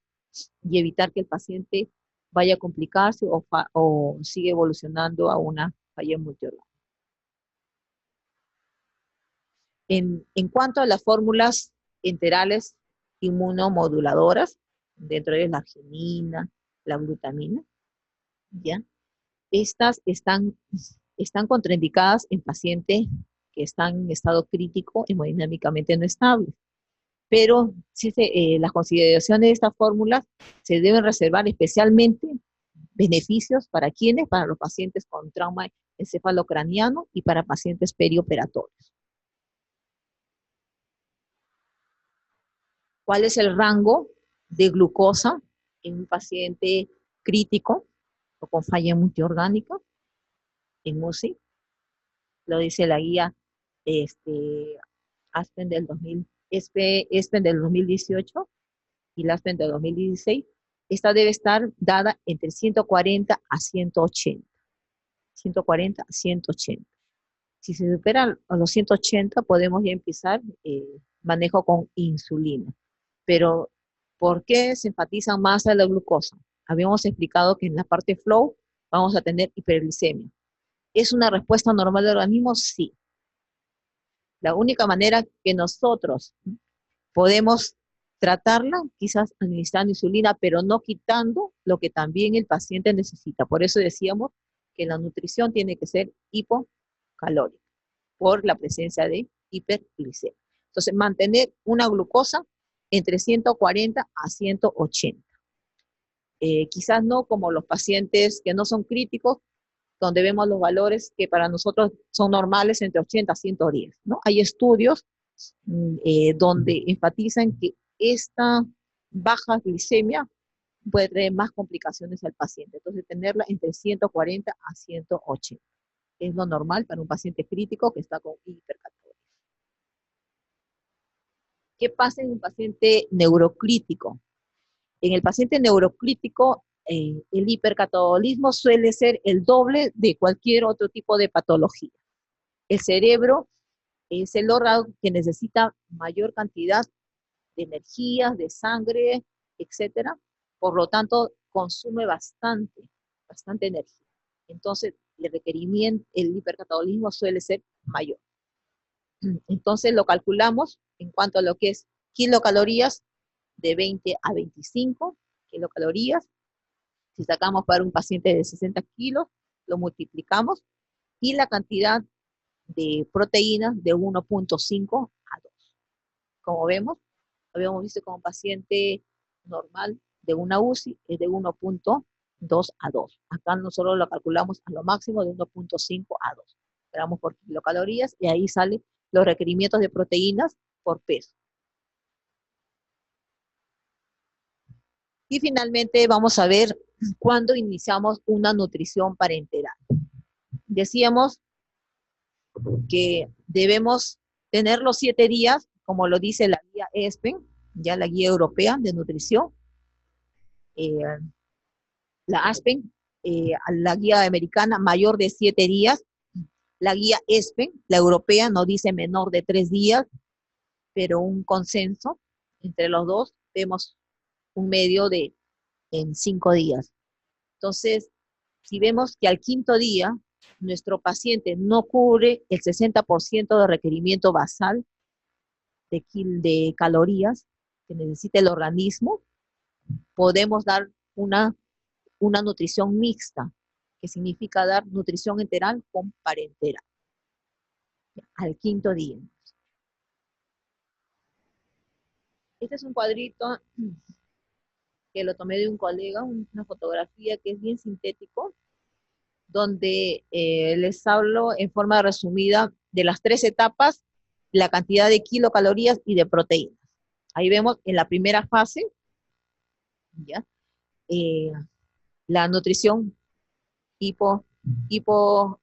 y evitar que el paciente vaya a complicarse o siga evolucionando a una falla multiorgánica. En cuanto a las fórmulas enterales inmunomoduladoras, dentro de ellas la arginina, la glutamina, ¿ya? Estas están contraindicadas en pacientes que están en estado crítico hemodinámicamente no estable. Pero sí las consideraciones de estas fórmulas se deben reservar especialmente beneficios para quienes, para los pacientes con trauma encefalocraniano y para pacientes perioperatorios. ¿Cuál es el rango de glucosa en un paciente crítico o con falla multiorgánica en UCI? Lo dice la guía Aspen del 2018 y la Aspen del 2016. Esta debe estar dada entre 140 a 180. 140 a 180. Si se supera a los 180, podemos ya empezar manejo con insulina. Pero, ¿por qué se enfatiza más a la glucosa? Habíamos explicado que en la parte flow vamos a tener hiperglicemia. ¿Es una respuesta normal del organismo? Sí. La única manera que nosotros podemos tratarla, quizás administrando insulina, pero no quitando lo que también el paciente necesita. Por eso decíamos que la nutrición tiene que ser hipocalórica, por la presencia de hiperglicemia. Entonces, mantener una glucosa entre 140 a 180. Quizás no como los pacientes que no son críticos, donde vemos los valores que para nosotros son normales entre 80 a 110, ¿no? Hay estudios donde enfatizan que esta baja glicemia puede traer más complicaciones al paciente. Entonces, tenerla entre 140 a 180 es lo normal para un paciente crítico que está con hipercalculia. ¿Qué pasa en un paciente neurocrítico? En el paciente neurocrítico, el hipercatabolismo suele ser el doble de cualquier otro tipo de patología. El cerebro es el órgano que necesita mayor cantidad de energía, de sangre, etcétera. Por lo tanto, consume bastante energía. Entonces, el requerimiento, el hipercatabolismo suele ser mayor. Entonces, lo calculamos en cuanto a lo que es kilocalorías, de 20 a 25 kilocalorías. Si sacamos para un paciente de 60 kilos, lo multiplicamos, y la cantidad de proteínas de 1.5 a 2. Como vemos, habíamos visto como paciente normal de una UCI es de 1.2 a 2. Acá nosotros lo calculamos a lo máximo de 1.5 a 2. Gramos por kilocalorías, y ahí salen los requerimientos de proteínas por peso. Y finalmente vamos a ver cuándo iniciamos una nutrición parenteral. Decíamos que debemos tener los 7 días, como lo dice la guía ESPEN, ya la guía europea de nutrición, la ASPEN, la guía americana, mayor de 7 días, la guía ESPEN, la europea, no dice menor de 3 días, pero un consenso entre los dos, vemos un medio en 5 días. Entonces, si vemos que al 5.º día nuestro paciente no cubre el 60% de requerimiento basal de calorías que necesita el organismo, podemos dar una nutrición mixta, que significa dar nutrición enteral con parenteral, al 5.º día. Este es un cuadrito que lo tomé de un colega, una fotografía que es bien sintético, donde les hablo en forma resumida de las tres etapas, la cantidad de kilocalorías y de proteínas. Ahí vemos en la primera fase, ¿ya? Eh, la nutrición hipo,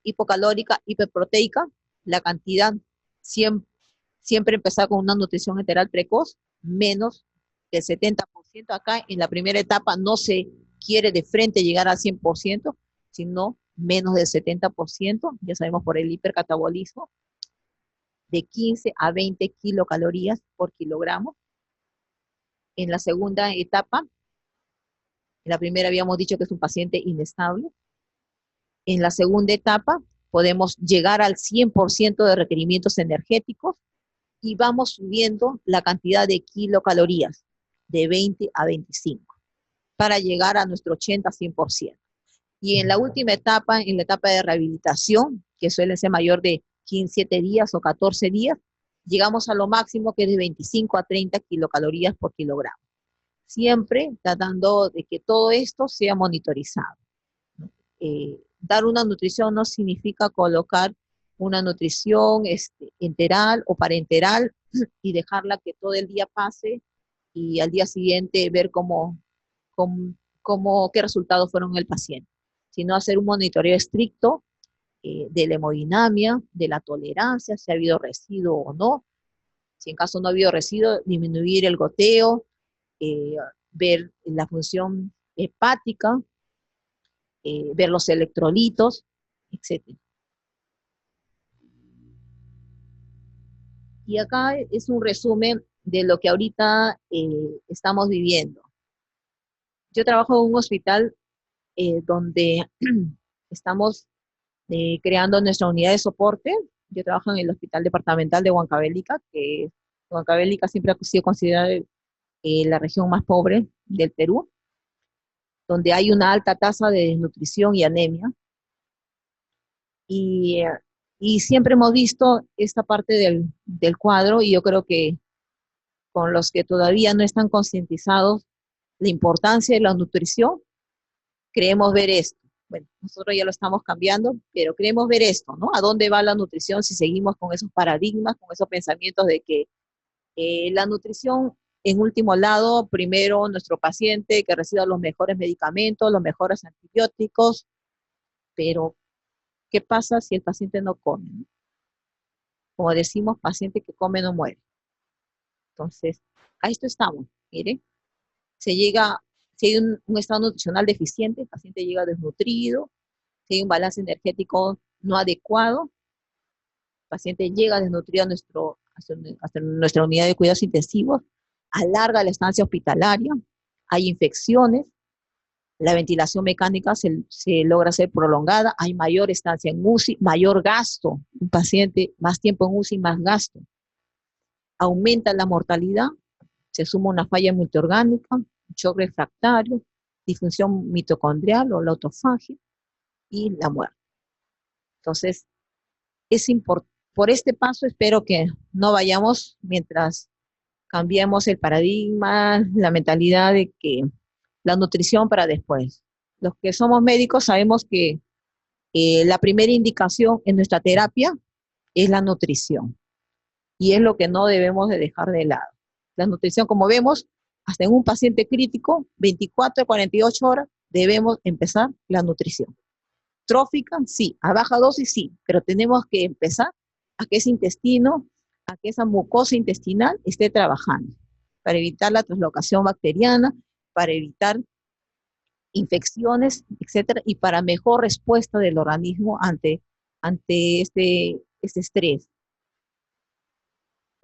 hipocalórica, hiperproteica, la cantidad siempre empezar con una nutrición enteral precoz, menos del 70%. Acá en la primera etapa no se quiere de frente llegar al 100%, sino menos del 70%, ya sabemos por el hipercatabolismo, de 15 a 20 kilocalorías por kilogramo. En la segunda etapa, en la primera habíamos dicho que es un paciente inestable. En la segunda etapa podemos llegar al 100% de requerimientos energéticos y vamos subiendo la cantidad de kilocalorías de 20 a 25 para llegar a nuestro 80-100%. Y en la última etapa, en la etapa de rehabilitación, que suele ser mayor de 15 días o 14 días, llegamos a lo máximo que es de 25 a 30 kilocalorías por kilogramo. Siempre tratando de que todo esto sea monitorizado. Dar una nutrición no significa colocar una nutrición enteral o parenteral y dejarla que todo el día pase y al día siguiente ver qué resultados fueron en el paciente, sino hacer un monitoreo estricto de la hemodinamia, de la tolerancia, si ha habido residuo o no. Si en caso no ha habido residuo, disminuir el goteo, ver la función hepática, ver los electrolitos, etc. Y acá es un resumen de lo que ahorita estamos viviendo. Yo trabajo en un hospital donde estamos creando nuestra unidad de soporte. Yo trabajo en el Hospital Departamental de Huancavelica, que Huancavelica siempre ha sido considerada la región más pobre del Perú, donde hay una alta tasa de desnutrición y anemia. Y, y siempre hemos visto esta parte del cuadro, y yo creo que con los que todavía no están concientizados la importancia de la nutrición, creemos ver esto. Bueno, nosotros ya lo estamos cambiando, pero queremos ver esto, ¿no? ¿A dónde va la nutrición si seguimos con esos paradigmas, con esos pensamientos de que la nutrición, en último lado, primero nuestro paciente que reciba los mejores medicamentos, los mejores antibióticos, pero ¿qué pasa si el paciente no come? ¿No? Como decimos, paciente que come no muere. Entonces, a esto estamos, miren, si hay un estado nutricional deficiente, el paciente llega desnutrido, si hay un balance energético no adecuado, el paciente llega desnutrido hasta nuestra unidad de cuidados intensivos, alarga la estancia hospitalaria, hay infecciones, la ventilación mecánica se logra ser prolongada, hay mayor estancia en UCI, mayor gasto, un paciente más tiempo en UCI, más gasto, aumenta la mortalidad, se suma una falla multiorgánica, shock refractario, disfunción mitocondrial o la autofagia y la muerte. Entonces, por este paso espero que no vayamos mientras cambiemos el paradigma, la mentalidad de que la nutrición para después. Los que somos médicos sabemos que la primera indicación en nuestra terapia es la nutrición y es lo que no debemos de dejar de lado. La nutrición, como vemos, hasta en un paciente crítico, 24 a 48 horas debemos empezar la nutrición. Trófica, sí, a baja dosis, sí, pero tenemos que empezar a que ese intestino, a que esa mucosa intestinal esté trabajando para evitar la translocación bacteriana, para evitar infecciones, etcétera, y para mejor respuesta del organismo ante este estrés.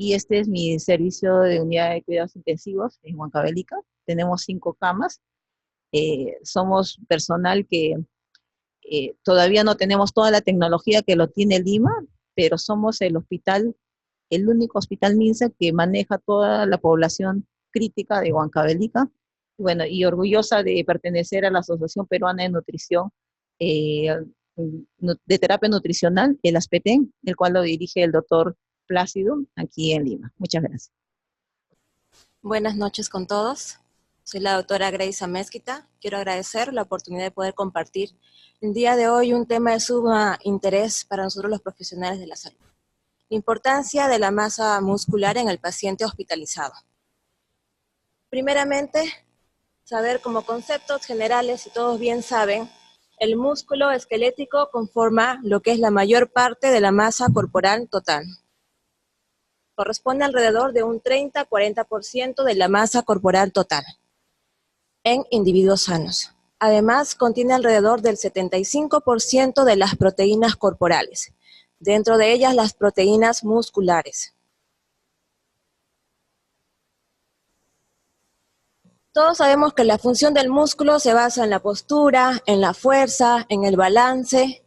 Y este es mi servicio de unidad de cuidados intensivos en Huancavelica. Tenemos 5 camas. Somos personal que todavía no tenemos toda la tecnología que lo tiene Lima, pero somos el único hospital MINSA que maneja toda la población crítica de Huancavelica. Bueno, y orgullosa de pertenecer a la Asociación Peruana de Nutrición, de Terapia Nutricional, el ASPETEN, el cual lo dirige el doctor Plácido, aquí en Lima. Muchas gracias. Buenas noches con todos. Soy la doctora Grace Amezquita. Quiero agradecer la oportunidad de poder compartir el día de hoy un tema de suma interés para nosotros los profesionales de la salud. La importancia de la masa muscular en el paciente hospitalizado. Primeramente, saber como conceptos generales, si todos bien saben, el músculo esquelético conforma lo que es la mayor parte de la masa corporal total. Corresponde alrededor de un 30-40% de la masa corporal total en individuos sanos. Además, contiene alrededor del 75% de las proteínas corporales, dentro de ellas las proteínas musculares. Todos sabemos que la función del músculo se basa en la postura, en la fuerza, en el balance,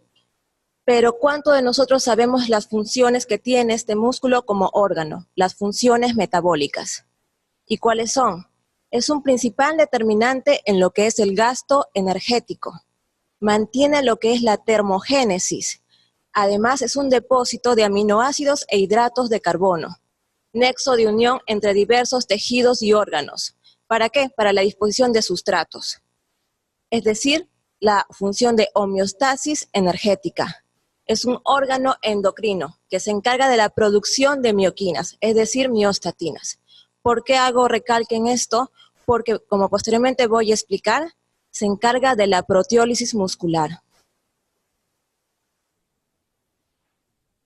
pero ¿cuánto de nosotros sabemos las funciones que tiene este músculo como órgano? Las funciones metabólicas. ¿Y cuáles son? Es un principal determinante en lo que es el gasto energético. Mantiene lo que es la termogénesis. Además, es un depósito de aminoácidos e hidratos de carbono. Nexo de unión entre diversos tejidos y órganos. ¿Para qué? Para la disposición de sustratos. Es decir, la función de homeostasis energética. Es un órgano endocrino que se encarga de la producción de mioquinas, es decir, miostatinas. ¿Por qué hago recalque en esto? Porque, como posteriormente voy a explicar, se encarga de la proteólisis muscular.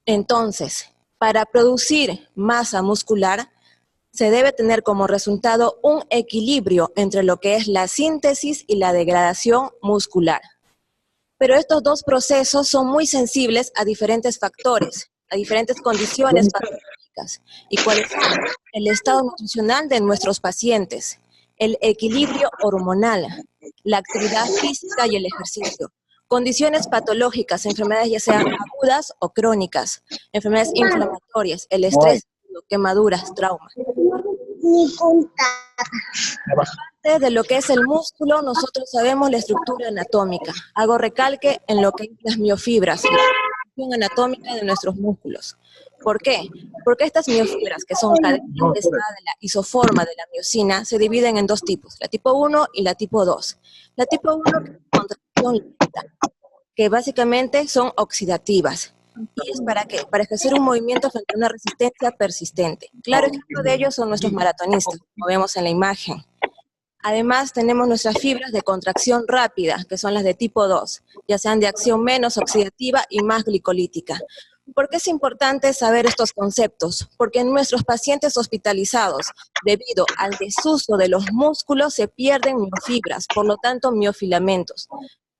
Entonces, para producir masa muscular, se debe tener como resultado un equilibrio entre lo que es la síntesis y la degradación muscular. Pero estos dos procesos son muy sensibles a diferentes factores, a diferentes condiciones patológicas. ¿Y cuáles son? El estado nutricional de nuestros pacientes, el equilibrio hormonal, la actividad física y el ejercicio. Condiciones patológicas, enfermedades ya sean agudas o crónicas, enfermedades inflamatorias, el estrés, quemaduras, traumas. Parte de lo que es el músculo, nosotros sabemos la estructura anatómica. Hago recalque en lo que es las miofibras, la función anatómica de nuestros músculos. ¿Por qué? Porque estas miofibras, que son cadenas de la isoforma de la miosina, se dividen en dos tipos, la tipo 1 y la tipo 2. La tipo 1 es contracción lenta, que básicamente son oxidativas. ¿Y es para qué? Para ejercer un movimiento frente a una resistencia persistente. Claro ejemplo de ello son nuestros maratonistas, como vemos en la imagen. Además, tenemos nuestras fibras de contracción rápida, que son las de tipo 2, ya sean de acción menos oxidativa y más glicolítica. ¿Por qué es importante saber estos conceptos? Porque en nuestros pacientes hospitalizados, debido al desuso de los músculos, se pierden miofibras, por lo tanto, miofilamentos.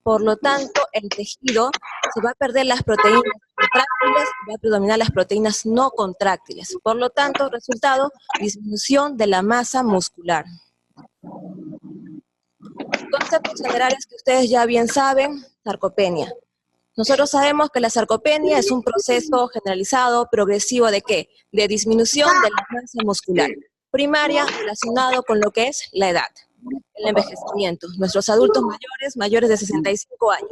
Por lo tanto, el tejido se va a perder las proteínas contráctiles y va a predominar las proteínas no contráctiles. Por lo tanto, resultado, disminución de la masa muscular. Conceptos generales que ustedes ya bien saben, sarcopenia. Nosotros sabemos que la sarcopenia es un proceso generalizado, progresivo ¿de qué? De disminución de la masa muscular. Primaria relacionado con lo que es la edad, el envejecimiento. Nuestros adultos mayores de 65 años,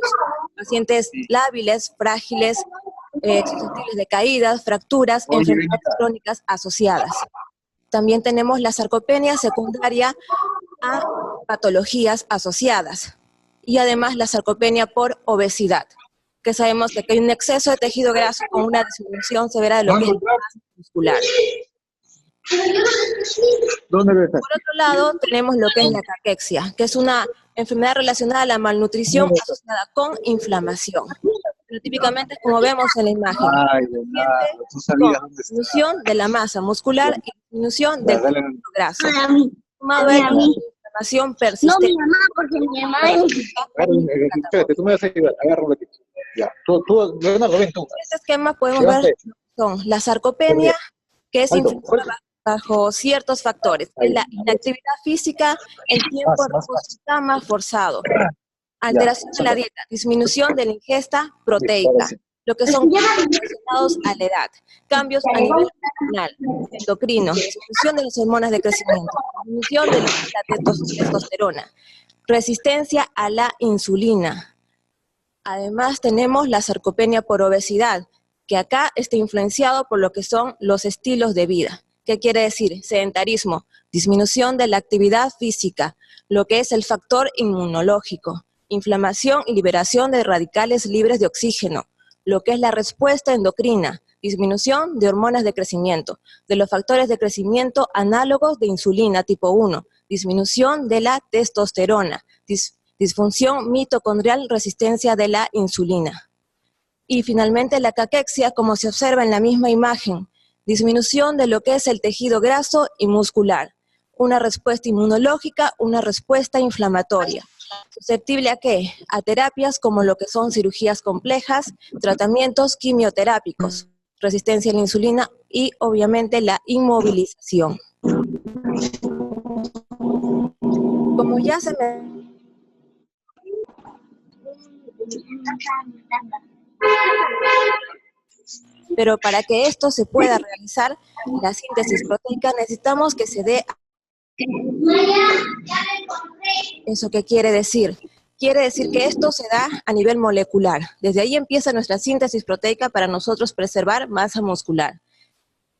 pacientes lábiles, frágiles, susceptibles de caídas, fracturas, enfermedades crónicas asociadas. También tenemos la sarcopenia secundaria a patologías asociadas y además la sarcopenia por obesidad, que sabemos que hay un exceso de tejido graso con una disminución severa de lo que es la masa muscular. Por otro lado, tenemos lo que es la caquexia, que es una enfermedad relacionada a la malnutrición asociada con inflamación. Pero típicamente, como vemos en la imagen, con disminución de la masa muscular y disminución del tejido graso. Sumado a ello, inflamación persistente. No, mi mamá, porque mi mamá... Espérate, tú me vas a ayudar, agarra un ratito. Ya, Leonardo, ven tú. En este esquema podemos ver son la sarcopenia, que es inflamada bajo ciertos factores. La inactividad física, el tiempo de reposo está más forzado. Alteración de la dieta, disminución de la ingesta proteica, lo que son relacionados a la edad, cambios a nivel hormonal, endocrino, disminución de las hormonas de crecimiento, disminución de la testosterona, resistencia a la insulina. Además tenemos la sarcopenia por obesidad, que acá está influenciado por lo que son los estilos de vida. ¿Qué quiere decir? Sedentarismo, disminución de la actividad física, lo que es el factor inmunológico, inflamación y liberación de radicales libres de oxígeno, lo que es la respuesta endocrina, disminución de hormonas de crecimiento, de los factores de crecimiento análogos de insulina tipo 1, disminución de la testosterona, disfunción mitocondrial, resistencia de la insulina. Y finalmente la caquexia, como se observa en la misma imagen, disminución de lo que es el tejido graso y muscular, una respuesta inmunológica, una respuesta inflamatoria. ¿Susceptible a qué? A terapias como lo que son cirugías complejas, tratamientos quimioterápicos, resistencia a la insulina y obviamente la inmovilización. Como ya se me... Pero para que esto se pueda realizar, la síntesis proteica, necesitamos que se dé... ¿Eso qué quiere decir? Quiere decir que esto se da a nivel molecular. Desde ahí empieza nuestra síntesis proteica para nosotros preservar masa muscular.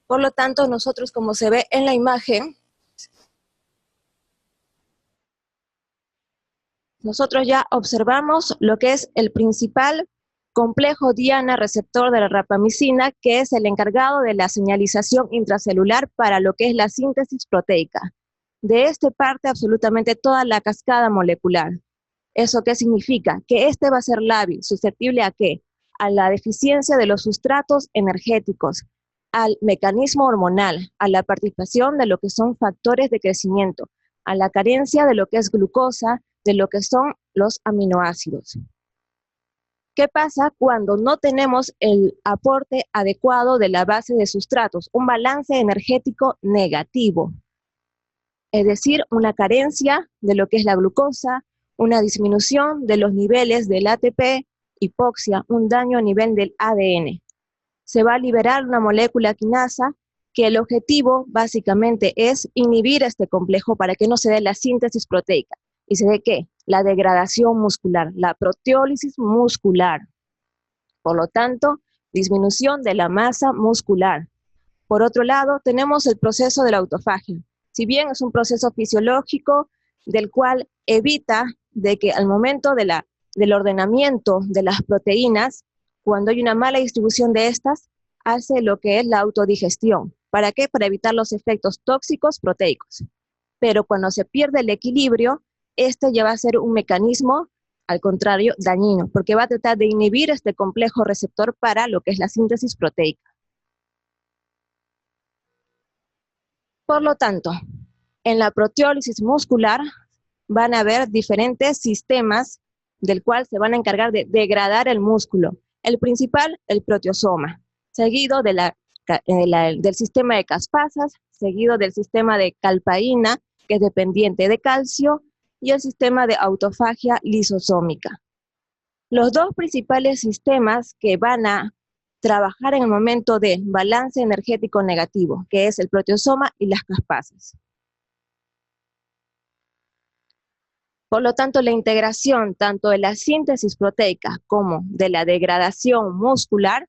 Por lo tanto, nosotros, como se ve en la imagen, nosotros ya observamos lo que es el principal complejo diana receptor de la rapamicina, que es el encargado de la señalización intracelular para lo que es la síntesis proteica. De este parte absolutamente toda la cascada molecular. ¿Eso qué significa? Que este va a ser lábil, susceptible ¿a qué? A la deficiencia de los sustratos energéticos, al mecanismo hormonal, a la participación de lo que son factores de crecimiento, a la carencia de lo que es glucosa, de lo que son los aminoácidos. ¿Qué pasa cuando no tenemos el aporte adecuado de la base de sustratos? Un balance energético negativo. Es decir, una carencia de lo que es la glucosa, una disminución de los niveles del ATP, hipoxia, un daño a nivel del ADN. Se va a liberar una molécula quinasa que el objetivo básicamente es inhibir este complejo para que no se dé la síntesis proteica. ¿Y se dé qué? La degradación muscular, la proteólisis muscular. Por lo tanto, disminución de la masa muscular. Por otro lado, tenemos el proceso de la autofagia. Si bien es un proceso fisiológico del cual evita de que al momento del ordenamiento de las proteínas, cuando hay una mala distribución de estas, hace lo que es la autodigestión. ¿Para qué? Para evitar los efectos tóxicos proteicos. Pero cuando se pierde el equilibrio, este ya va a ser un mecanismo, al contrario, dañino, porque va a tratar de inhibir este complejo receptor para lo que es la síntesis proteica. Por lo tanto, en la proteólisis muscular van a haber diferentes sistemas del cual se van a encargar de degradar el músculo. El principal, el proteosoma, seguido del sistema de caspasas, seguido del sistema de calpaína, que es dependiente de calcio, y el sistema de autofagia lisosómica. Los dos principales sistemas que van a trabajar en el momento de balance energético negativo, que es el proteosoma y las caspasas. Por lo tanto, la integración tanto de la síntesis proteica como de la degradación muscular,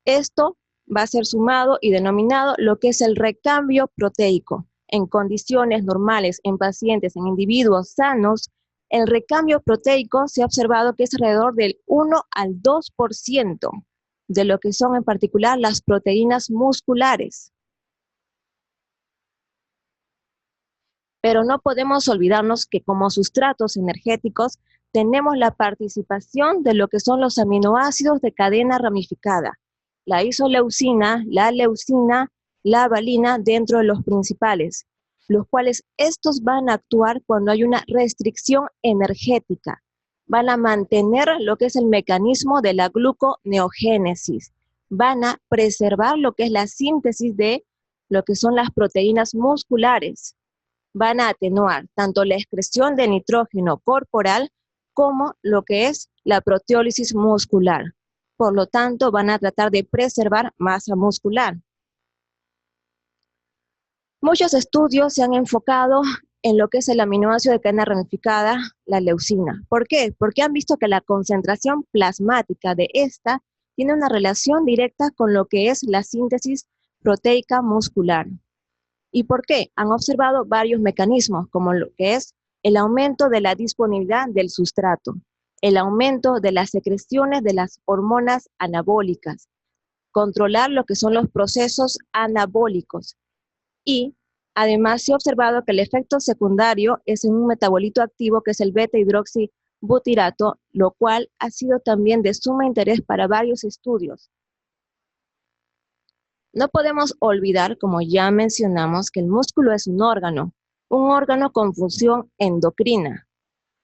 esto va a ser sumado y denominado lo que es el recambio proteico. En condiciones normales, en pacientes, en individuos sanos, el recambio proteico se ha observado que es alrededor del 1 al 2% de lo que son en particular las proteínas musculares. Pero no podemos olvidarnos que como sustratos energéticos tenemos la participación de lo que son los aminoácidos de cadena ramificada, la isoleucina, la leucina, la valina dentro de los principales, los cuales estos van a actuar cuando hay una restricción energética. Van a mantener lo que es el mecanismo de la gluconeogénesis, van a preservar lo que es la síntesis de lo que son las proteínas musculares, van a atenuar tanto la excreción de nitrógeno corporal como lo que es la proteólisis muscular. Por lo tanto, van a tratar de preservar masa muscular. Muchos estudios se han enfocado en lo que es el aminoácido de cadena ramificada, la leucina. ¿Por qué? Porque han visto que la concentración plasmática de esta tiene una relación directa con lo que es la síntesis proteica muscular. ¿Y por qué? Han observado varios mecanismos, como lo que es el aumento de la disponibilidad del sustrato, el aumento de las secreciones de las hormonas anabólicas, controlar lo que son los procesos anabólicos. Y además se ha observado que el efecto secundario es en un metabolito activo que es el beta-hidroxibutirato, lo cual ha sido también de suma interés para varios estudios. No podemos olvidar, como ya mencionamos, que el músculo es un órgano con función endocrina.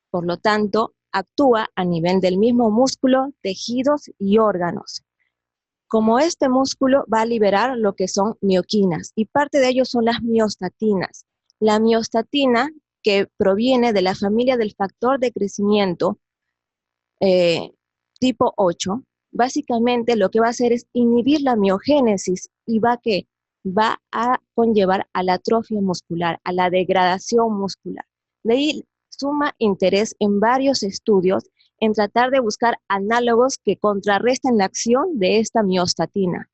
Por lo tanto, actúa a nivel del mismo músculo, tejidos y órganos. Como este músculo va a liberar lo que son mioquinas, y parte de ellos son las miostatinas. La miostatina, que proviene de la familia del factor de crecimiento tipo 8, básicamente lo que va a hacer es inhibir la miogénesis y va a conllevar a la atrofia muscular, a la degradación muscular. De ahí suma interés en varios estudios en tratar de buscar análogos que contrarresten la acción de esta miostatina.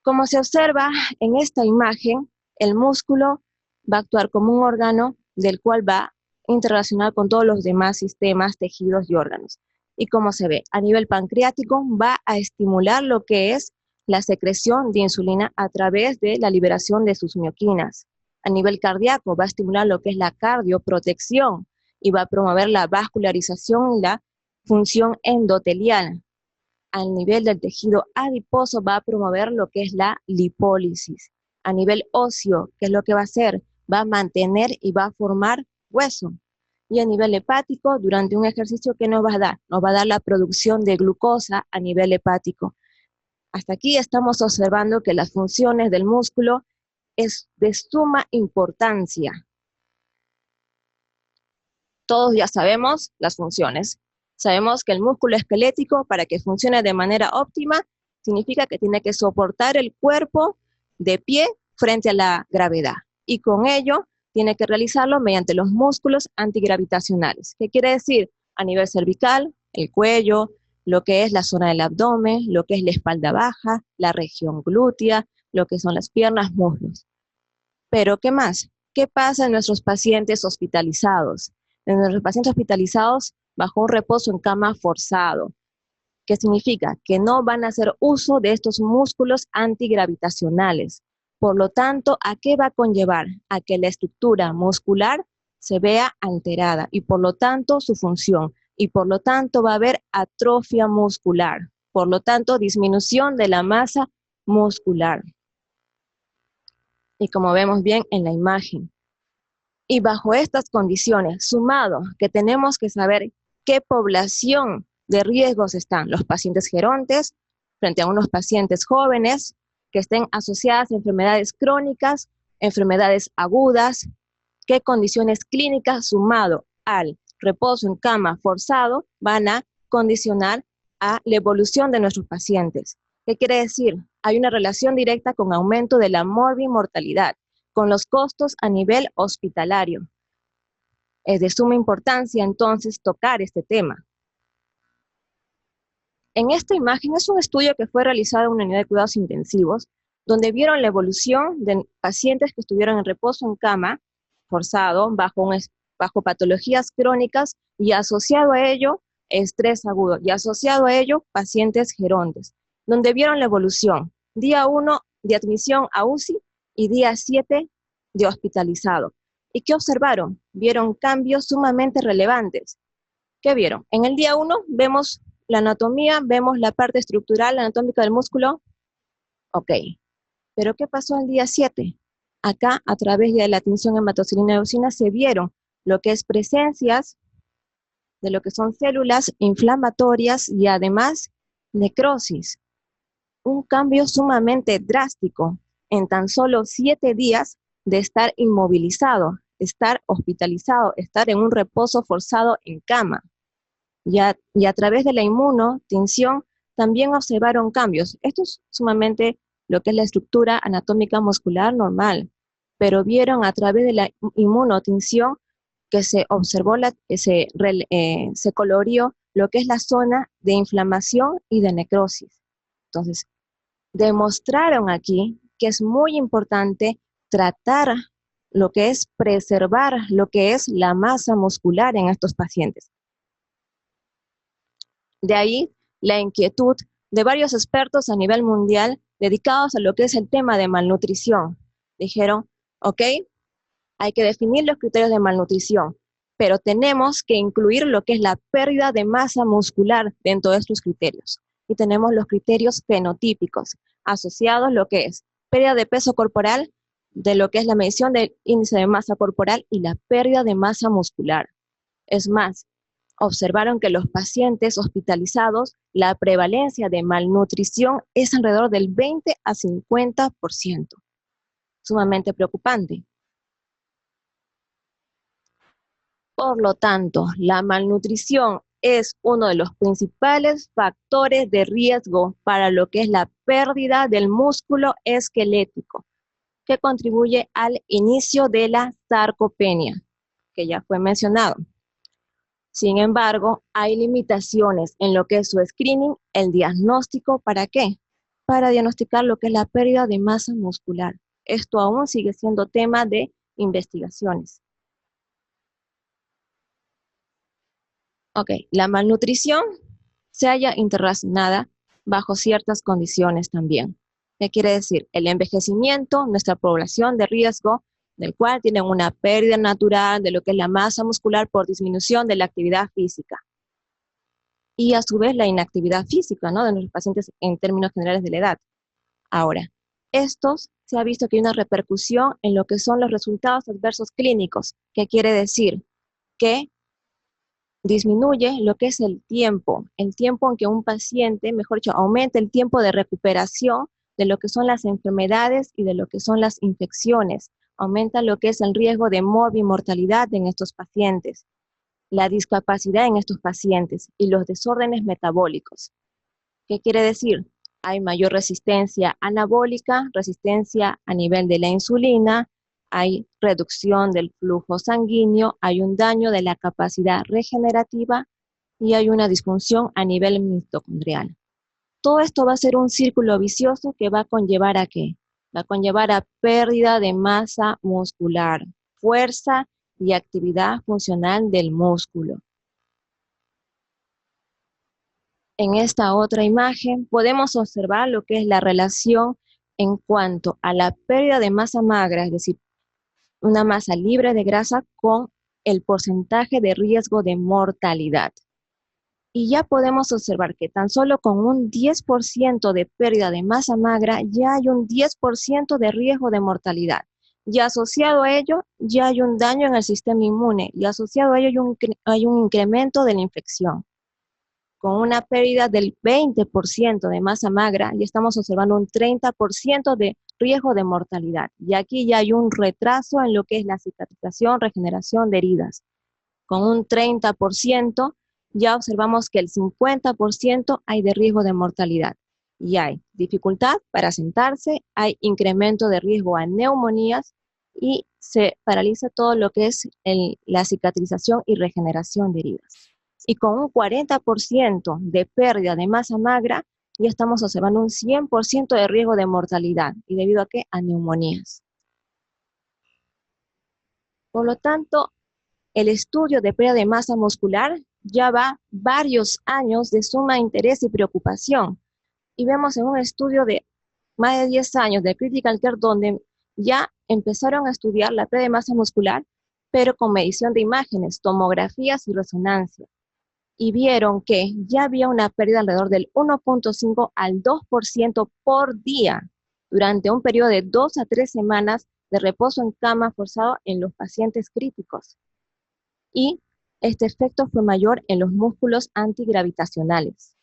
Como se observa en esta imagen, el músculo va a actuar como un órgano del cual va a interrelacionar con todos los demás sistemas, tejidos y órganos. Y como se ve, a nivel pancreático va a estimular lo que es la secreción de insulina a través de la liberación de sus mioquinas. A nivel cardíaco va a estimular lo que es la cardioprotección y va a promover la vascularización y la función endotelial. Al nivel del tejido adiposo va a promover lo que es la lipólisis. A nivel óseo, ¿qué es lo que va a hacer? Va a mantener y va a formar hueso. Y a nivel hepático, durante un ejercicio, ¿qué nos va a dar? Nos va a dar la producción de glucosa a nivel hepático. Hasta aquí estamos observando que las funciones del músculo es de suma importancia. Todos ya sabemos las funciones. Sabemos que el músculo esquelético, para que funcione de manera óptima, significa que tiene que soportar el cuerpo de pie frente a la gravedad. Y con ello, tiene que realizarlo mediante los músculos antigravitacionales. ¿Qué quiere decir? A nivel cervical, el cuello, lo que es la zona del abdomen, lo que es la espalda baja, la región glútea, lo que son las piernas, muslos. Pero, ¿qué más? ¿Qué pasa en nuestros pacientes hospitalizados? En nuestros pacientes hospitalizados bajo un reposo en cama forzado. ¿Qué significa? Que no van a hacer uso de estos músculos antigravitacionales. Por lo tanto, ¿a qué va a conllevar? A que la estructura muscular se vea alterada y por lo tanto su función. Y por lo tanto va a haber atrofia muscular. Por lo tanto, disminución de la masa muscular. Y como vemos bien en la imagen. Y bajo estas condiciones, sumado que tenemos que saber qué población de riesgos están los pacientes gerontes frente a unos pacientes jóvenes que estén asociadas a enfermedades crónicas, enfermedades agudas, qué condiciones clínicas sumado al reposo en cama forzado van a condicionar a la evolución de nuestros pacientes. ¿Qué quiere decir? Hay una relación directa con aumento de la morbimortalidad, con los costos a nivel hospitalario. Es de suma importancia entonces tocar este tema. En esta imagen es un estudio que fue realizado en una unidad de cuidados intensivos, donde vieron la evolución de pacientes que estuvieron en reposo en cama forzado, bajo patologías crónicas y asociado a ello estrés agudo, y asociado a ello pacientes gerontes, donde vieron la evolución. Día 1 de admisión a UCI y día 7 de hospitalizado. ¿Y qué observaron? Vieron cambios sumamente relevantes. ¿Qué vieron? En el día 1 vemos la anatomía, vemos la parte estructural anatómica del músculo. Ok. ¿Pero qué pasó al día 7? Acá, a través de la tinción hematocilina y leucina, se vieron lo que es presencias de lo que son células inflamatorias y además necrosis. Un cambio sumamente drástico en tan solo 7 días de estar inmovilizado, estar hospitalizado, estar en un reposo forzado en cama. Y a través de la inmunotinción también observaron cambios. Esto es sumamente lo que es la estructura anatómica muscular normal, pero vieron a través de la inmunotinción que se observó, se coloreó lo que es la zona de inflamación y de necrosis. Entonces, demostraron aquí que es muy importante tratar lo que es preservar lo que es la masa muscular en estos pacientes. De ahí la inquietud de varios expertos a nivel mundial dedicados a lo que es el tema de malnutrición. Dijeron, ok, hay que definir los criterios de malnutrición, pero tenemos que incluir lo que es la pérdida de masa muscular dentro de estos criterios. Y tenemos los criterios fenotípicos, asociados a lo que es pérdida de peso corporal, de lo que es la medición del índice de masa corporal y la pérdida de masa muscular. Es más, observaron que los pacientes hospitalizados, la prevalencia de malnutrición es alrededor del 20 a 50%. Sumamente preocupante. Por lo tanto, la malnutrición es uno de los principales factores de riesgo para lo que es la pérdida del músculo esquelético, que contribuye al inicio de la sarcopenia, que ya fue mencionado. Sin embargo, hay limitaciones en lo que es su screening, el diagnóstico, ¿para qué? Para diagnosticar lo que es la pérdida de masa muscular. Esto aún sigue siendo tema de investigaciones. Ok, la malnutrición se halla interrelacionada bajo ciertas condiciones también. ¿Qué quiere decir? El envejecimiento, nuestra población de riesgo, del cual tienen una pérdida natural de lo que es la masa muscular por disminución de la actividad física. Y a su vez la inactividad física, ¿no?, de nuestros pacientes en términos generales de la edad. Ahora, estos se ha visto que hay una repercusión en lo que son los resultados adversos clínicos. ¿Qué quiere decir? Que disminuye lo que es el tiempo en que un paciente, mejor dicho, aumenta el tiempo de recuperación de lo que son las enfermedades y de lo que son las infecciones. Aumenta lo que es el riesgo de morbimortalidad en estos pacientes, la discapacidad en estos pacientes y los desórdenes metabólicos. ¿Qué quiere decir? Hay mayor resistencia anabólica, resistencia a nivel de la insulina, hay reducción del flujo sanguíneo, hay un daño de la capacidad regenerativa y hay una disfunción a nivel mitocondrial. Todo esto va a ser un círculo vicioso que va a conllevar ¿a qué? Va a conllevar a pérdida de masa muscular, fuerza y actividad funcional del músculo. En esta otra imagen podemos observar lo que es la relación en cuanto a la pérdida de masa magra, es decir, una masa libre de grasa con el porcentaje de riesgo de mortalidad. Y ya podemos observar que tan solo con un 10% de pérdida de masa magra ya hay un 10% de riesgo de mortalidad. Y asociado a ello ya hay un daño en el sistema inmune y asociado a ello hay un incremento de la infección. Con una pérdida del 20% de masa magra ya estamos observando un 30% de riesgo de mortalidad. Y aquí ya hay un retraso en lo que es la cicatrización, regeneración de heridas. Con un 30% ya observamos que el 50% hay de riesgo de mortalidad. Y hay dificultad para sentarse, hay incremento de riesgo a neumonías y se paraliza todo lo que es la cicatrización y regeneración de heridas. Y con un 40% de pérdida de masa magra, ya estamos observando un 100% de riesgo de mortalidad. ¿Y debido a qué? A neumonías. Por lo tanto, el estudio de pérdida de masa muscular ya va varios años de suma interés y preocupación. Y vemos en un estudio de más de 10 años de Critical Care donde ya empezaron a estudiar la pérdida de masa muscular, pero con medición de imágenes, tomografías y resonancia. Y vieron que ya había una pérdida alrededor del 1.5 al 2% por día durante un periodo de 2 a 3 semanas de reposo en cama forzado en los pacientes críticos. Y este efecto fue mayor en los músculos antigravitacionales.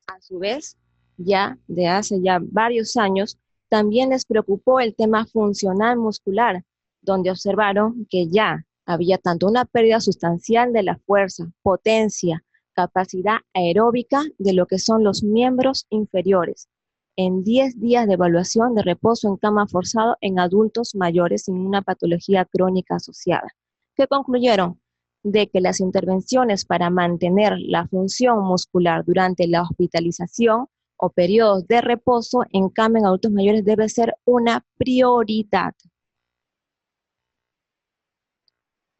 A su vez, ya de hace ya varios años, también les preocupó el tema funcional muscular, donde observaron que ya había tanto una pérdida sustancial de la fuerza, potencia, capacidad aeróbica de lo que son los miembros inferiores, en 10 días de evaluación de reposo en cama forzado en adultos mayores sin una patología crónica asociada. ¿Qué concluyeron? De que las intervenciones para mantener la función muscular durante la hospitalización o periodos de reposo en cama en adultos mayores debe ser una prioridad.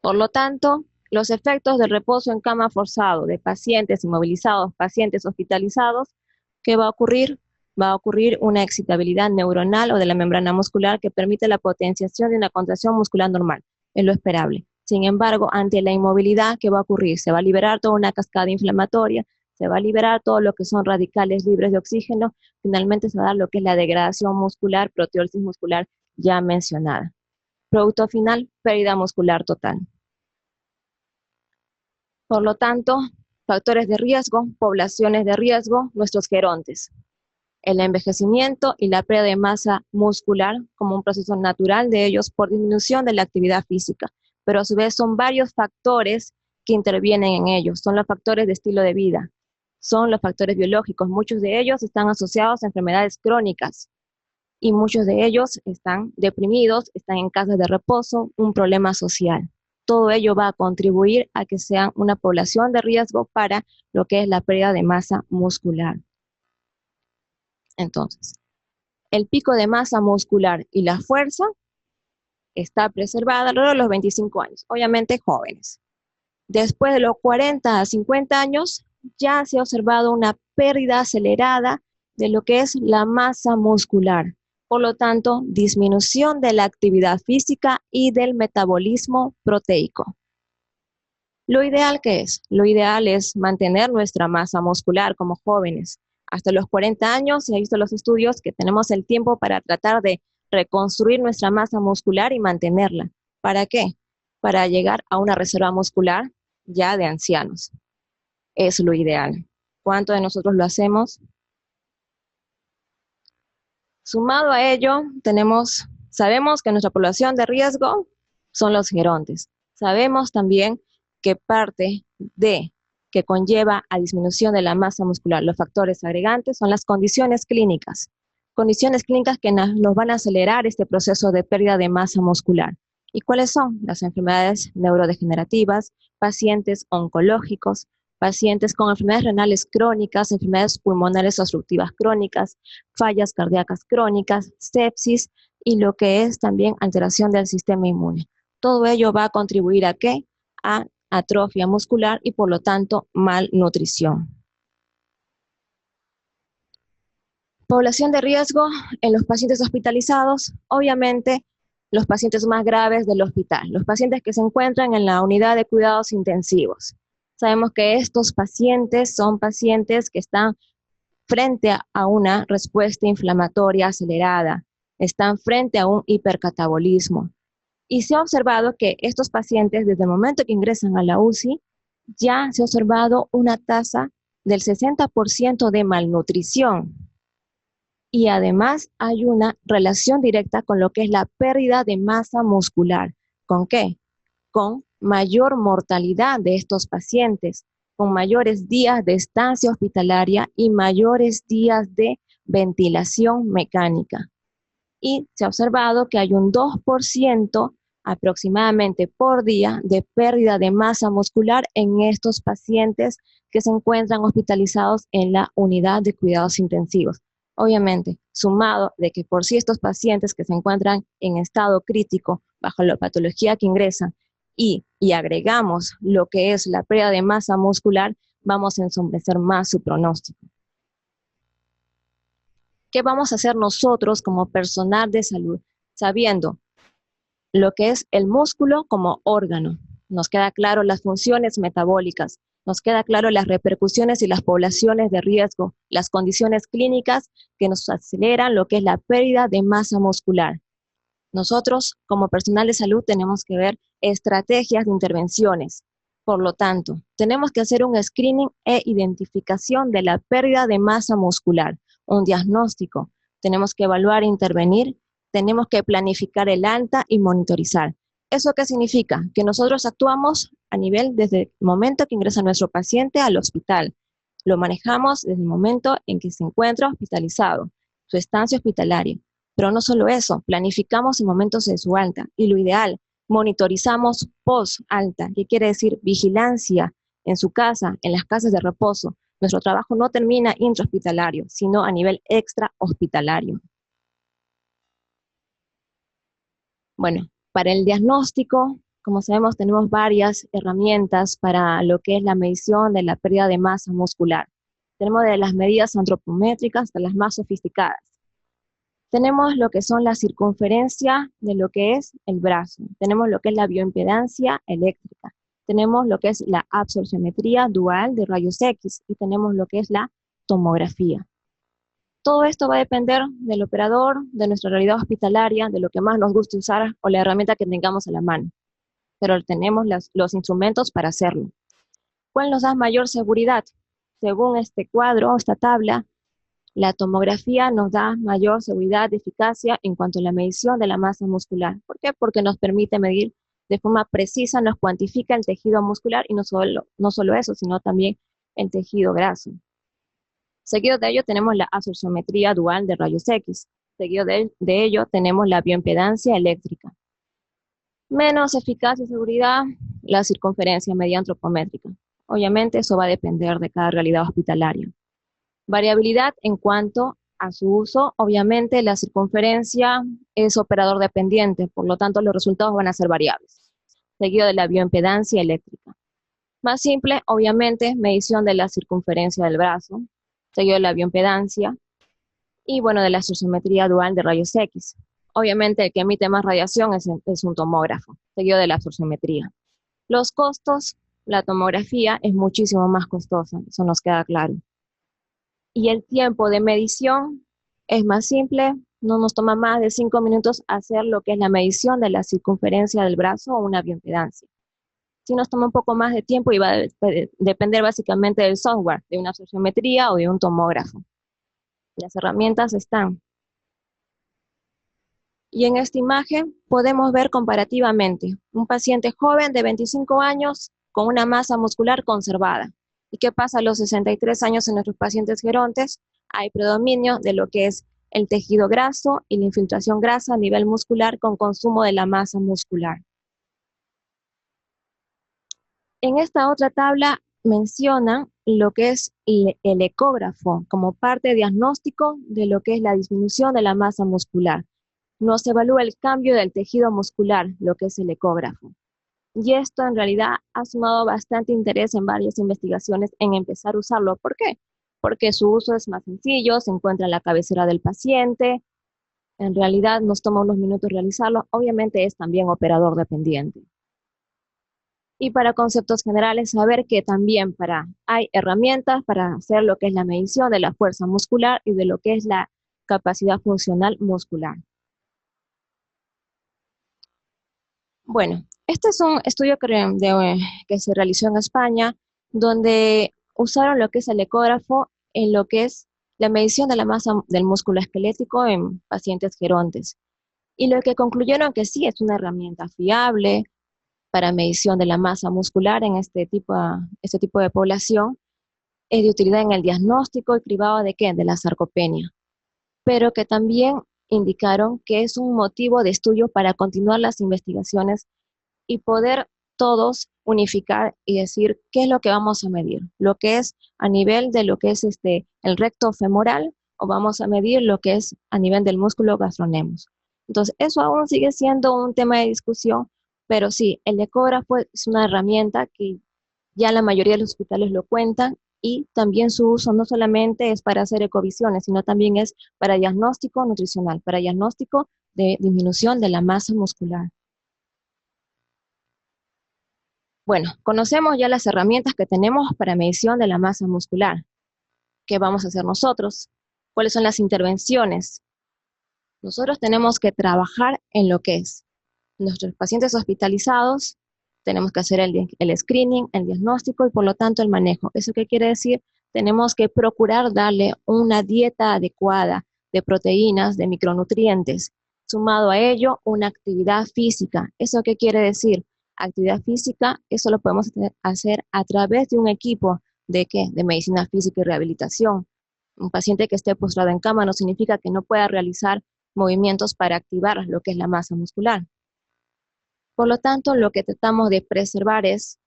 Por lo tanto, los efectos del reposo en cama forzado de pacientes inmovilizados, pacientes hospitalizados, ¿qué va a ocurrir? Va a ocurrir una excitabilidad neuronal o de la membrana muscular que permite la potenciación de una contracción muscular normal. Es lo esperable. Sin embargo, ante la inmovilidad, ¿qué va a ocurrir? Se va a liberar toda una cascada inflamatoria, se va a liberar todo lo que son radicales libres de oxígeno, finalmente se va a dar lo que es la degradación muscular, proteólisis muscular ya mencionada. Producto final, pérdida muscular total. Por lo tanto, factores de riesgo, poblaciones de riesgo, nuestros gerontes. El envejecimiento y la pérdida de masa muscular como un proceso natural de ellos por disminución de la actividad física, pero a su vez son varios factores que intervienen en ellos, son los factores de estilo de vida, son los factores biológicos, muchos de ellos están asociados a enfermedades crónicas y muchos de ellos están deprimidos, están en casas de reposo, un problema social. Todo ello va a contribuir a que sean una población de riesgo para lo que es la pérdida de masa muscular. Entonces, el pico de masa muscular y la fuerza está preservada alrededor de los 25 años, obviamente jóvenes. Después de los 40 a 50 años, ya se ha observado una pérdida acelerada de lo que es la masa muscular. Por lo tanto, disminución de la actividad física y del metabolismo proteico. ¿Lo ideal qué es? Lo ideal es mantener nuestra masa muscular como jóvenes. Hasta los 40 años se han visto los estudios que tenemos el tiempo para tratar de reconstruir nuestra masa muscular y mantenerla. ¿Para qué? Para llegar a una reserva muscular ya de ancianos. Es lo ideal. ¿Cuántos de nosotros lo hacemos? Sumado a ello, sabemos que nuestra población de riesgo son los gerontes. Sabemos también que parte de que conlleva a disminución de la masa muscular, los factores agregantes, son las condiciones clínicas que nos van a acelerar este proceso de pérdida de masa muscular. ¿Y cuáles son? Las enfermedades neurodegenerativas, pacientes oncológicos, pacientes con enfermedades renales crónicas, enfermedades pulmonares obstructivas crónicas, fallas cardíacas crónicas, sepsis y lo que es también alteración del sistema inmune. Todo ello va a contribuir ¿a qué? A atrofia muscular y por lo tanto malnutrición. Población de riesgo en los pacientes hospitalizados, obviamente los pacientes más graves del hospital, los pacientes que se encuentran en la unidad de cuidados intensivos. Sabemos que estos pacientes son pacientes que están frente a una respuesta inflamatoria acelerada, están frente a un hipercatabolismo. Y se ha observado que estos pacientes, desde el momento que ingresan a la UCI, ya se ha observado una tasa del 60% de malnutrición. Y además hay una relación directa con lo que es la pérdida de masa muscular. ¿Con qué? Con mayor mortalidad de estos pacientes, con mayores días de estancia hospitalaria y mayores días de ventilación mecánica. Y se ha observado que hay un 2% aproximadamente por día de pérdida de masa muscular en estos pacientes que se encuentran hospitalizados en la unidad de cuidados intensivos. Obviamente, sumado de que por sí estos pacientes que se encuentran en estado crítico bajo la patología que ingresan y agregamos lo que es la pérdida de masa muscular, vamos a ensombrecer más su pronóstico. ¿Qué vamos a hacer nosotros como personal de salud? Sabiendo lo que es el músculo como órgano. Nos queda claro las funciones metabólicas, nos queda claro las repercusiones y las poblaciones de riesgo, las condiciones clínicas que nos aceleran lo que es la pérdida de masa muscular. Nosotros, como personal de salud, tenemos que ver estrategias de intervenciones. Por lo tanto, tenemos que hacer un screening e identificación de la pérdida de masa muscular, un diagnóstico. Tenemos que evaluar e intervenir, tenemos que planificar el alta y monitorizar. ¿Eso qué significa? Que nosotros actuamos a nivel desde el momento que ingresa nuestro paciente al hospital. Lo manejamos desde el momento en que se encuentra hospitalizado, su estancia hospitalaria. Pero no solo eso, planificamos en momentos de su alta y lo ideal, monitorizamos post-alta, que quiere decir vigilancia en su casa, en las casas de reposo. Nuestro trabajo no termina intrahospitalario, sino a nivel extrahospitalario. Bueno, para el diagnóstico como sabemos, tenemos varias herramientas para lo que es la medición de la pérdida de masa muscular. Tenemos de las medidas antropométricas hasta las más sofisticadas. Tenemos lo que son la circunferencia de lo que es el brazo. Tenemos lo que es la bioimpedancia eléctrica. Tenemos lo que es la absorciometría dual de rayos X y tenemos lo que es la tomografía. Todo esto va a depender del operador, de nuestra realidad hospitalaria, de lo que más nos guste usar o la herramienta que tengamos a la mano. Pero tenemos los instrumentos para hacerlo. ¿Cuál nos da mayor seguridad? Según este cuadro, esta tabla, la tomografía nos da mayor seguridad de eficacia en cuanto a la medición de la masa muscular. ¿Por qué? Porque nos permite medir de forma precisa, nos cuantifica el tejido muscular y no solo eso, sino también el tejido graso. Seguido de ello tenemos la absorciometría dual de rayos X. Seguido de ello tenemos la bioimpedancia eléctrica. Menos eficacia y seguridad, la circunferencia media antropométrica. Obviamente eso va a depender de cada realidad hospitalaria. Variabilidad en cuanto a su uso, obviamente la circunferencia es operador dependiente, por lo tanto los resultados van a ser variables. Seguido de la bioimpedancia eléctrica. Más simple, obviamente, medición de la circunferencia del brazo, seguido de la bioimpedancia, y bueno, de la absorciometría dual de rayos X. Obviamente el que emite más radiación es un tomógrafo, seguido de la absorciometría. Los costos, la tomografía es muchísimo más costosa, eso nos queda claro. Y el tiempo de medición es más simple, no nos toma más de 5 minutos hacer lo que es la medición de la circunferencia del brazo o una bioimpedancia. Si nos toma un poco más de tiempo y va a depender básicamente del software, de una absorciometría o de un tomógrafo. Las herramientas están. Y en esta imagen podemos ver comparativamente un paciente joven de 25 años con una masa muscular conservada. ¿Y qué pasa a los 63 años en nuestros pacientes gerontes? Hay predominio de lo que es el tejido graso y la infiltración grasa a nivel muscular con consumo de la masa muscular. En esta otra tabla menciona lo que es el ecógrafo como parte diagnóstico de lo que es la disminución de la masa muscular. Nos evalúa el cambio del tejido muscular, lo que es el ecógrafo. Y esto en realidad ha sumado bastante interés en varias investigaciones en empezar a usarlo. ¿Por qué? Porque su uso es más sencillo, se encuentra en la cabecera del paciente, en realidad nos toma unos minutos realizarlo, obviamente es también operador dependiente. Y para conceptos generales, saber que también hay herramientas para hacer lo que es la medición de la fuerza muscular y de lo que es la capacidad funcional muscular. Bueno, este es un estudio que se realizó en España, donde usaron lo que es el ecógrafo en lo que es la medición de la masa del músculo esquelético en pacientes gerontes. Y lo que concluyeron que sí es una herramienta fiable para medición de la masa muscular en este tipo de población, es de utilidad en el diagnóstico y cribado de ¿qué? De la sarcopenia. Pero que también indicaron que es un motivo de estudio para continuar las investigaciones y poder todos unificar y decir qué es lo que vamos a medir, lo que es a nivel de lo que es el recto femoral o vamos a medir lo que es a nivel del músculo gastrocnemius. Entonces, eso aún sigue siendo un tema de discusión, pero sí, el ecógrafo es una herramienta que ya la mayoría de los hospitales lo cuentan y también su uso no solamente es para hacer ecovisiones, sino también es para diagnóstico nutricional, para diagnóstico de disminución de la masa muscular. Bueno, conocemos ya las herramientas que tenemos para medición de la masa muscular. ¿Qué vamos a hacer nosotros? ¿Cuáles son las intervenciones? Nosotros tenemos que trabajar en lo que es nuestros pacientes hospitalizados, tenemos que hacer el screening, el diagnóstico y por lo tanto el manejo. ¿Eso qué quiere decir? Tenemos que procurar darle una dieta adecuada de proteínas, de micronutrientes. Sumado a ello, una actividad física. ¿Eso qué quiere decir? Actividad física, eso lo podemos hacer a través de un equipo de ¿qué? De medicina física y rehabilitación. Un paciente que esté postrado en cama no significa que no pueda realizar movimientos para activar lo que es la masa muscular. Por lo tanto, lo que tratamos de preservar es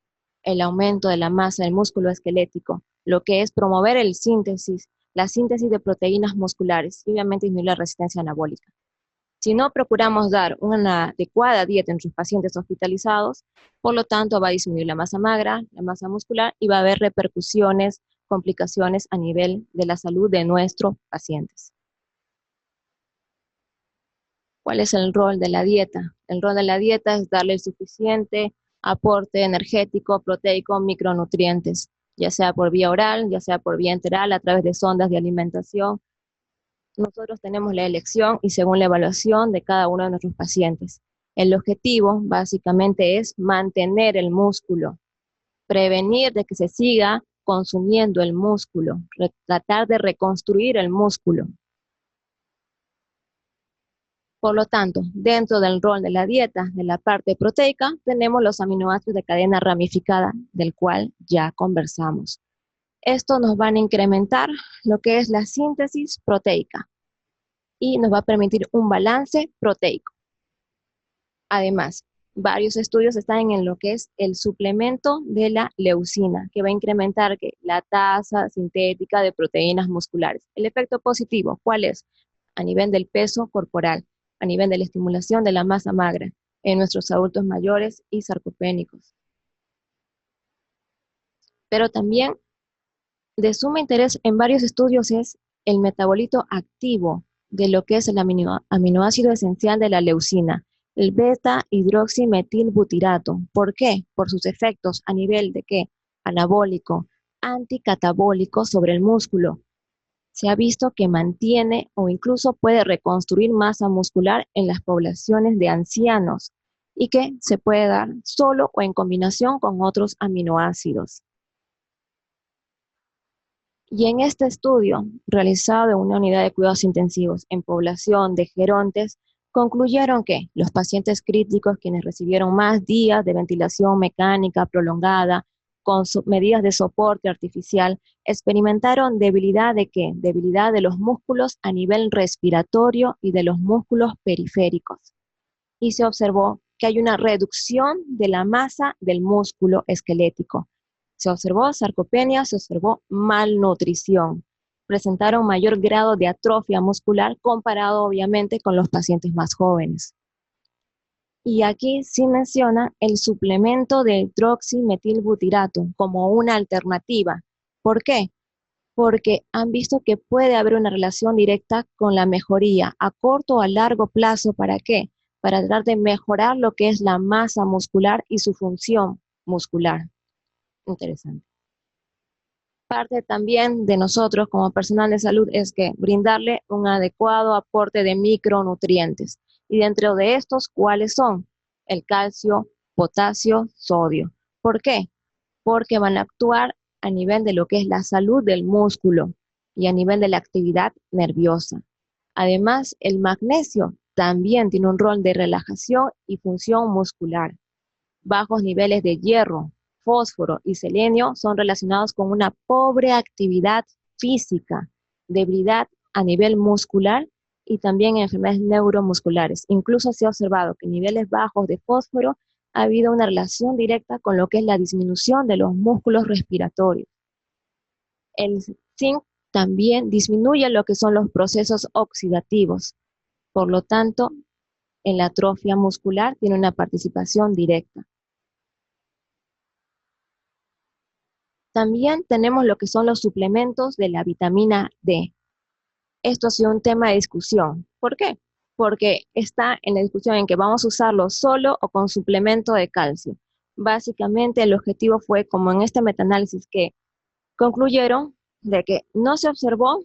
el aumento de la masa del músculo esquelético, lo que es promover la síntesis de proteínas musculares y obviamente disminuir la resistencia anabólica. Si no procuramos dar una adecuada dieta en nuestros pacientes hospitalizados, por lo tanto va a disminuir la masa magra, la masa muscular y va a haber repercusiones, complicaciones a nivel de la salud de nuestros pacientes. ¿Cuál es el rol de la dieta? El rol de la dieta es darle el suficiente aporte energético, proteico, micronutrientes, ya sea por vía oral, ya sea por vía enteral, a través de sondas de alimentación. Nosotros tenemos la elección y según la evaluación de cada uno de nuestros pacientes. El objetivo básicamente es mantener el músculo, prevenir de que se siga consumiendo el músculo, tratar de reconstruir el músculo. Por lo tanto, dentro del rol de la dieta, de la parte proteica, tenemos los aminoácidos de cadena ramificada, del cual ya conversamos. Estos nos van a incrementar lo que es la síntesis proteica y nos va a permitir un balance proteico. Además, varios estudios están en lo que es el suplemento de la leucina, que va a incrementar la tasa sintética de proteínas musculares. El efecto positivo, ¿cuál es? A nivel del peso corporal, a nivel de la estimulación de la masa magra en nuestros adultos mayores y sarcopénicos. Pero también de suma interés en varios estudios es el metabolito activo de lo que es el aminoácido esencial de la leucina, el beta-hidroximetilbutirato. ¿Por qué? Por sus efectos a nivel de ¿qué? Anabólico, anticatabólico sobre el músculo. Se ha visto que mantiene o incluso puede reconstruir masa muscular en las poblaciones de ancianos y que se puede dar solo o en combinación con otros aminoácidos. Y en este estudio, realizado en una unidad de cuidados intensivos en población de gerontes, concluyeron que los pacientes críticos, quienes recibieron más días de ventilación mecánica prolongada, con medidas de soporte artificial, experimentaron debilidad de ¿qué? Debilidad de los músculos a nivel respiratorio y de los músculos periféricos. Y se observó que hay una reducción de la masa del músculo esquelético. Se observó sarcopenia, se observó malnutrición. Presentaron mayor grado de atrofia muscular comparado obviamente con los pacientes más jóvenes. Y aquí sí menciona el suplemento de hidroximetilbutirato como una alternativa. ¿Por qué? Porque han visto que puede haber una relación directa con la mejoría a corto o a largo plazo. ¿Para qué? Para tratar de mejorar lo que es la masa muscular y su función muscular. Interesante. Parte también de nosotros como personal de salud es que brindarle un adecuado aporte de micronutrientes. Y dentro de estos, ¿cuáles son? El calcio, potasio, sodio. ¿Por qué? Porque van a actuar a nivel de lo que es la salud del músculo y a nivel de la actividad nerviosa. Además, el magnesio también tiene un rol de relajación y función muscular. Bajos niveles de hierro, fósforo y selenio son relacionados con una pobre actividad física, debilidad a nivel muscular y también enfermedades neuromusculares. Incluso se ha observado que niveles bajos de fósforo ha habido una relación directa con lo que es la disminución de los músculos respiratorios. El zinc también disminuye lo que son los procesos oxidativos. Por lo tanto, en la atrofia muscular tiene una participación directa. También tenemos lo que son los suplementos de la vitamina D. Esto ha sido un tema de discusión. ¿Por qué? Porque está en la discusión en que vamos a usarlo solo o con suplemento de calcio. Básicamente el objetivo fue, como en este metaanálisis, que concluyeron de que no se observó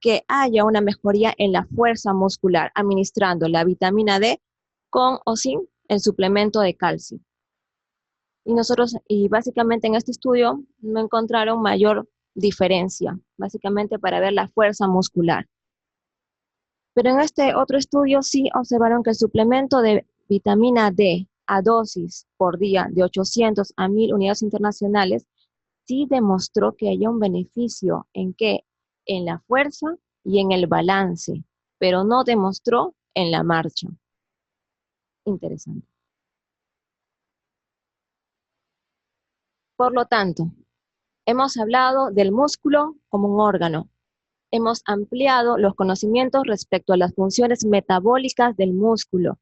que haya una mejoría en la fuerza muscular administrando la vitamina D con o sin el suplemento de calcio. Y básicamente en este estudio no encontraron mayor diferencia, básicamente para ver la fuerza muscular. Pero en este otro estudio sí observaron que el suplemento de vitamina D a dosis por día de 800 a 1000 unidades internacionales sí demostró que hay un beneficio en qué, en la fuerza y en el balance, pero no demostró en la marcha. Interesante. Por lo tanto, hemos hablado del músculo como un órgano, Hemos ampliado los conocimientos respecto a las funciones metabólicas del músculo,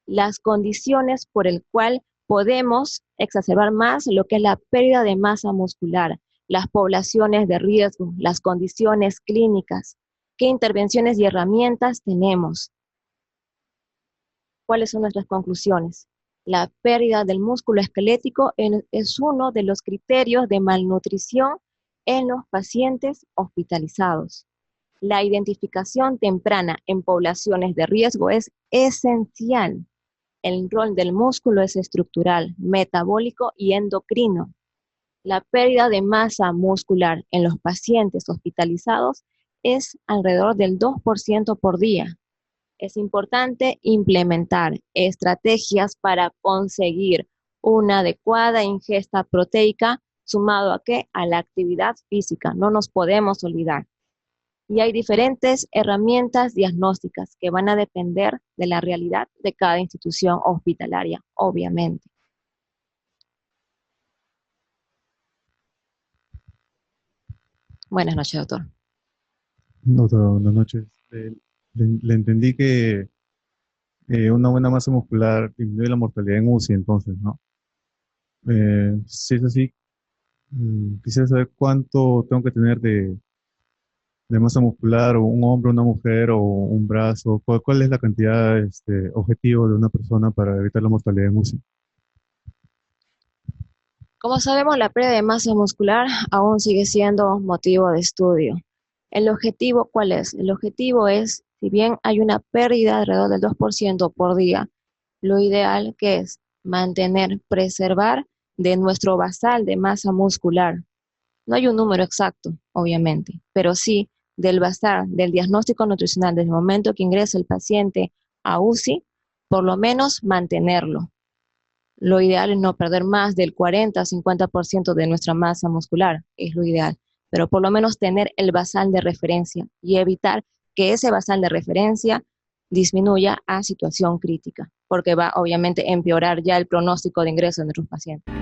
las condiciones por el cual podemos exacerbar más lo que es la pérdida de masa muscular, las poblaciones de riesgo, las condiciones clínicas, qué intervenciones y herramientas tenemos. ¿Cuáles son nuestras conclusiones? La pérdida del músculo esquelético es uno de los criterios de malnutrición en los pacientes hospitalizados. La identificación temprana en poblaciones de riesgo es esencial. El rol del músculo es estructural, metabólico y endocrino. La pérdida de masa muscular en los pacientes hospitalizados es alrededor del 2% por día. Es importante implementar estrategias para conseguir una adecuada ingesta proteica, sumado a ¿qué? A la actividad física, no nos podemos olvidar. Y hay diferentes herramientas diagnósticas que van a depender de la realidad de cada institución hospitalaria, obviamente. Buenas noches, doctor. Doctor, buenas noches. Le entendí que una buena masa muscular disminuye la mortalidad en UCI, entonces, ¿no? Si es así, quisiera saber cuánto tengo que tener de masa muscular, o un hombre, una mujer, o un brazo. ¿Cuál es la cantidad objetivo de una persona para evitar la mortalidad en UCI? Como sabemos, la pérdida de masa muscular aún sigue siendo motivo de estudio. ¿El objetivo cuál es? El objetivo es, si bien hay una pérdida alrededor del 2% por día, lo ideal que es mantener, preservar de nuestro basal de masa muscular. No hay un número exacto, obviamente, pero sí del basal, del diagnóstico nutricional, desde el momento que ingresa el paciente a UCI, por lo menos mantenerlo. Lo ideal es no perder más del 40-50% de nuestra masa muscular, es lo ideal, pero por lo menos tener el basal de referencia y evitar que ese basal de referencia disminuya a situación crítica, porque va obviamente a empeorar ya el pronóstico de ingreso de nuestros pacientes.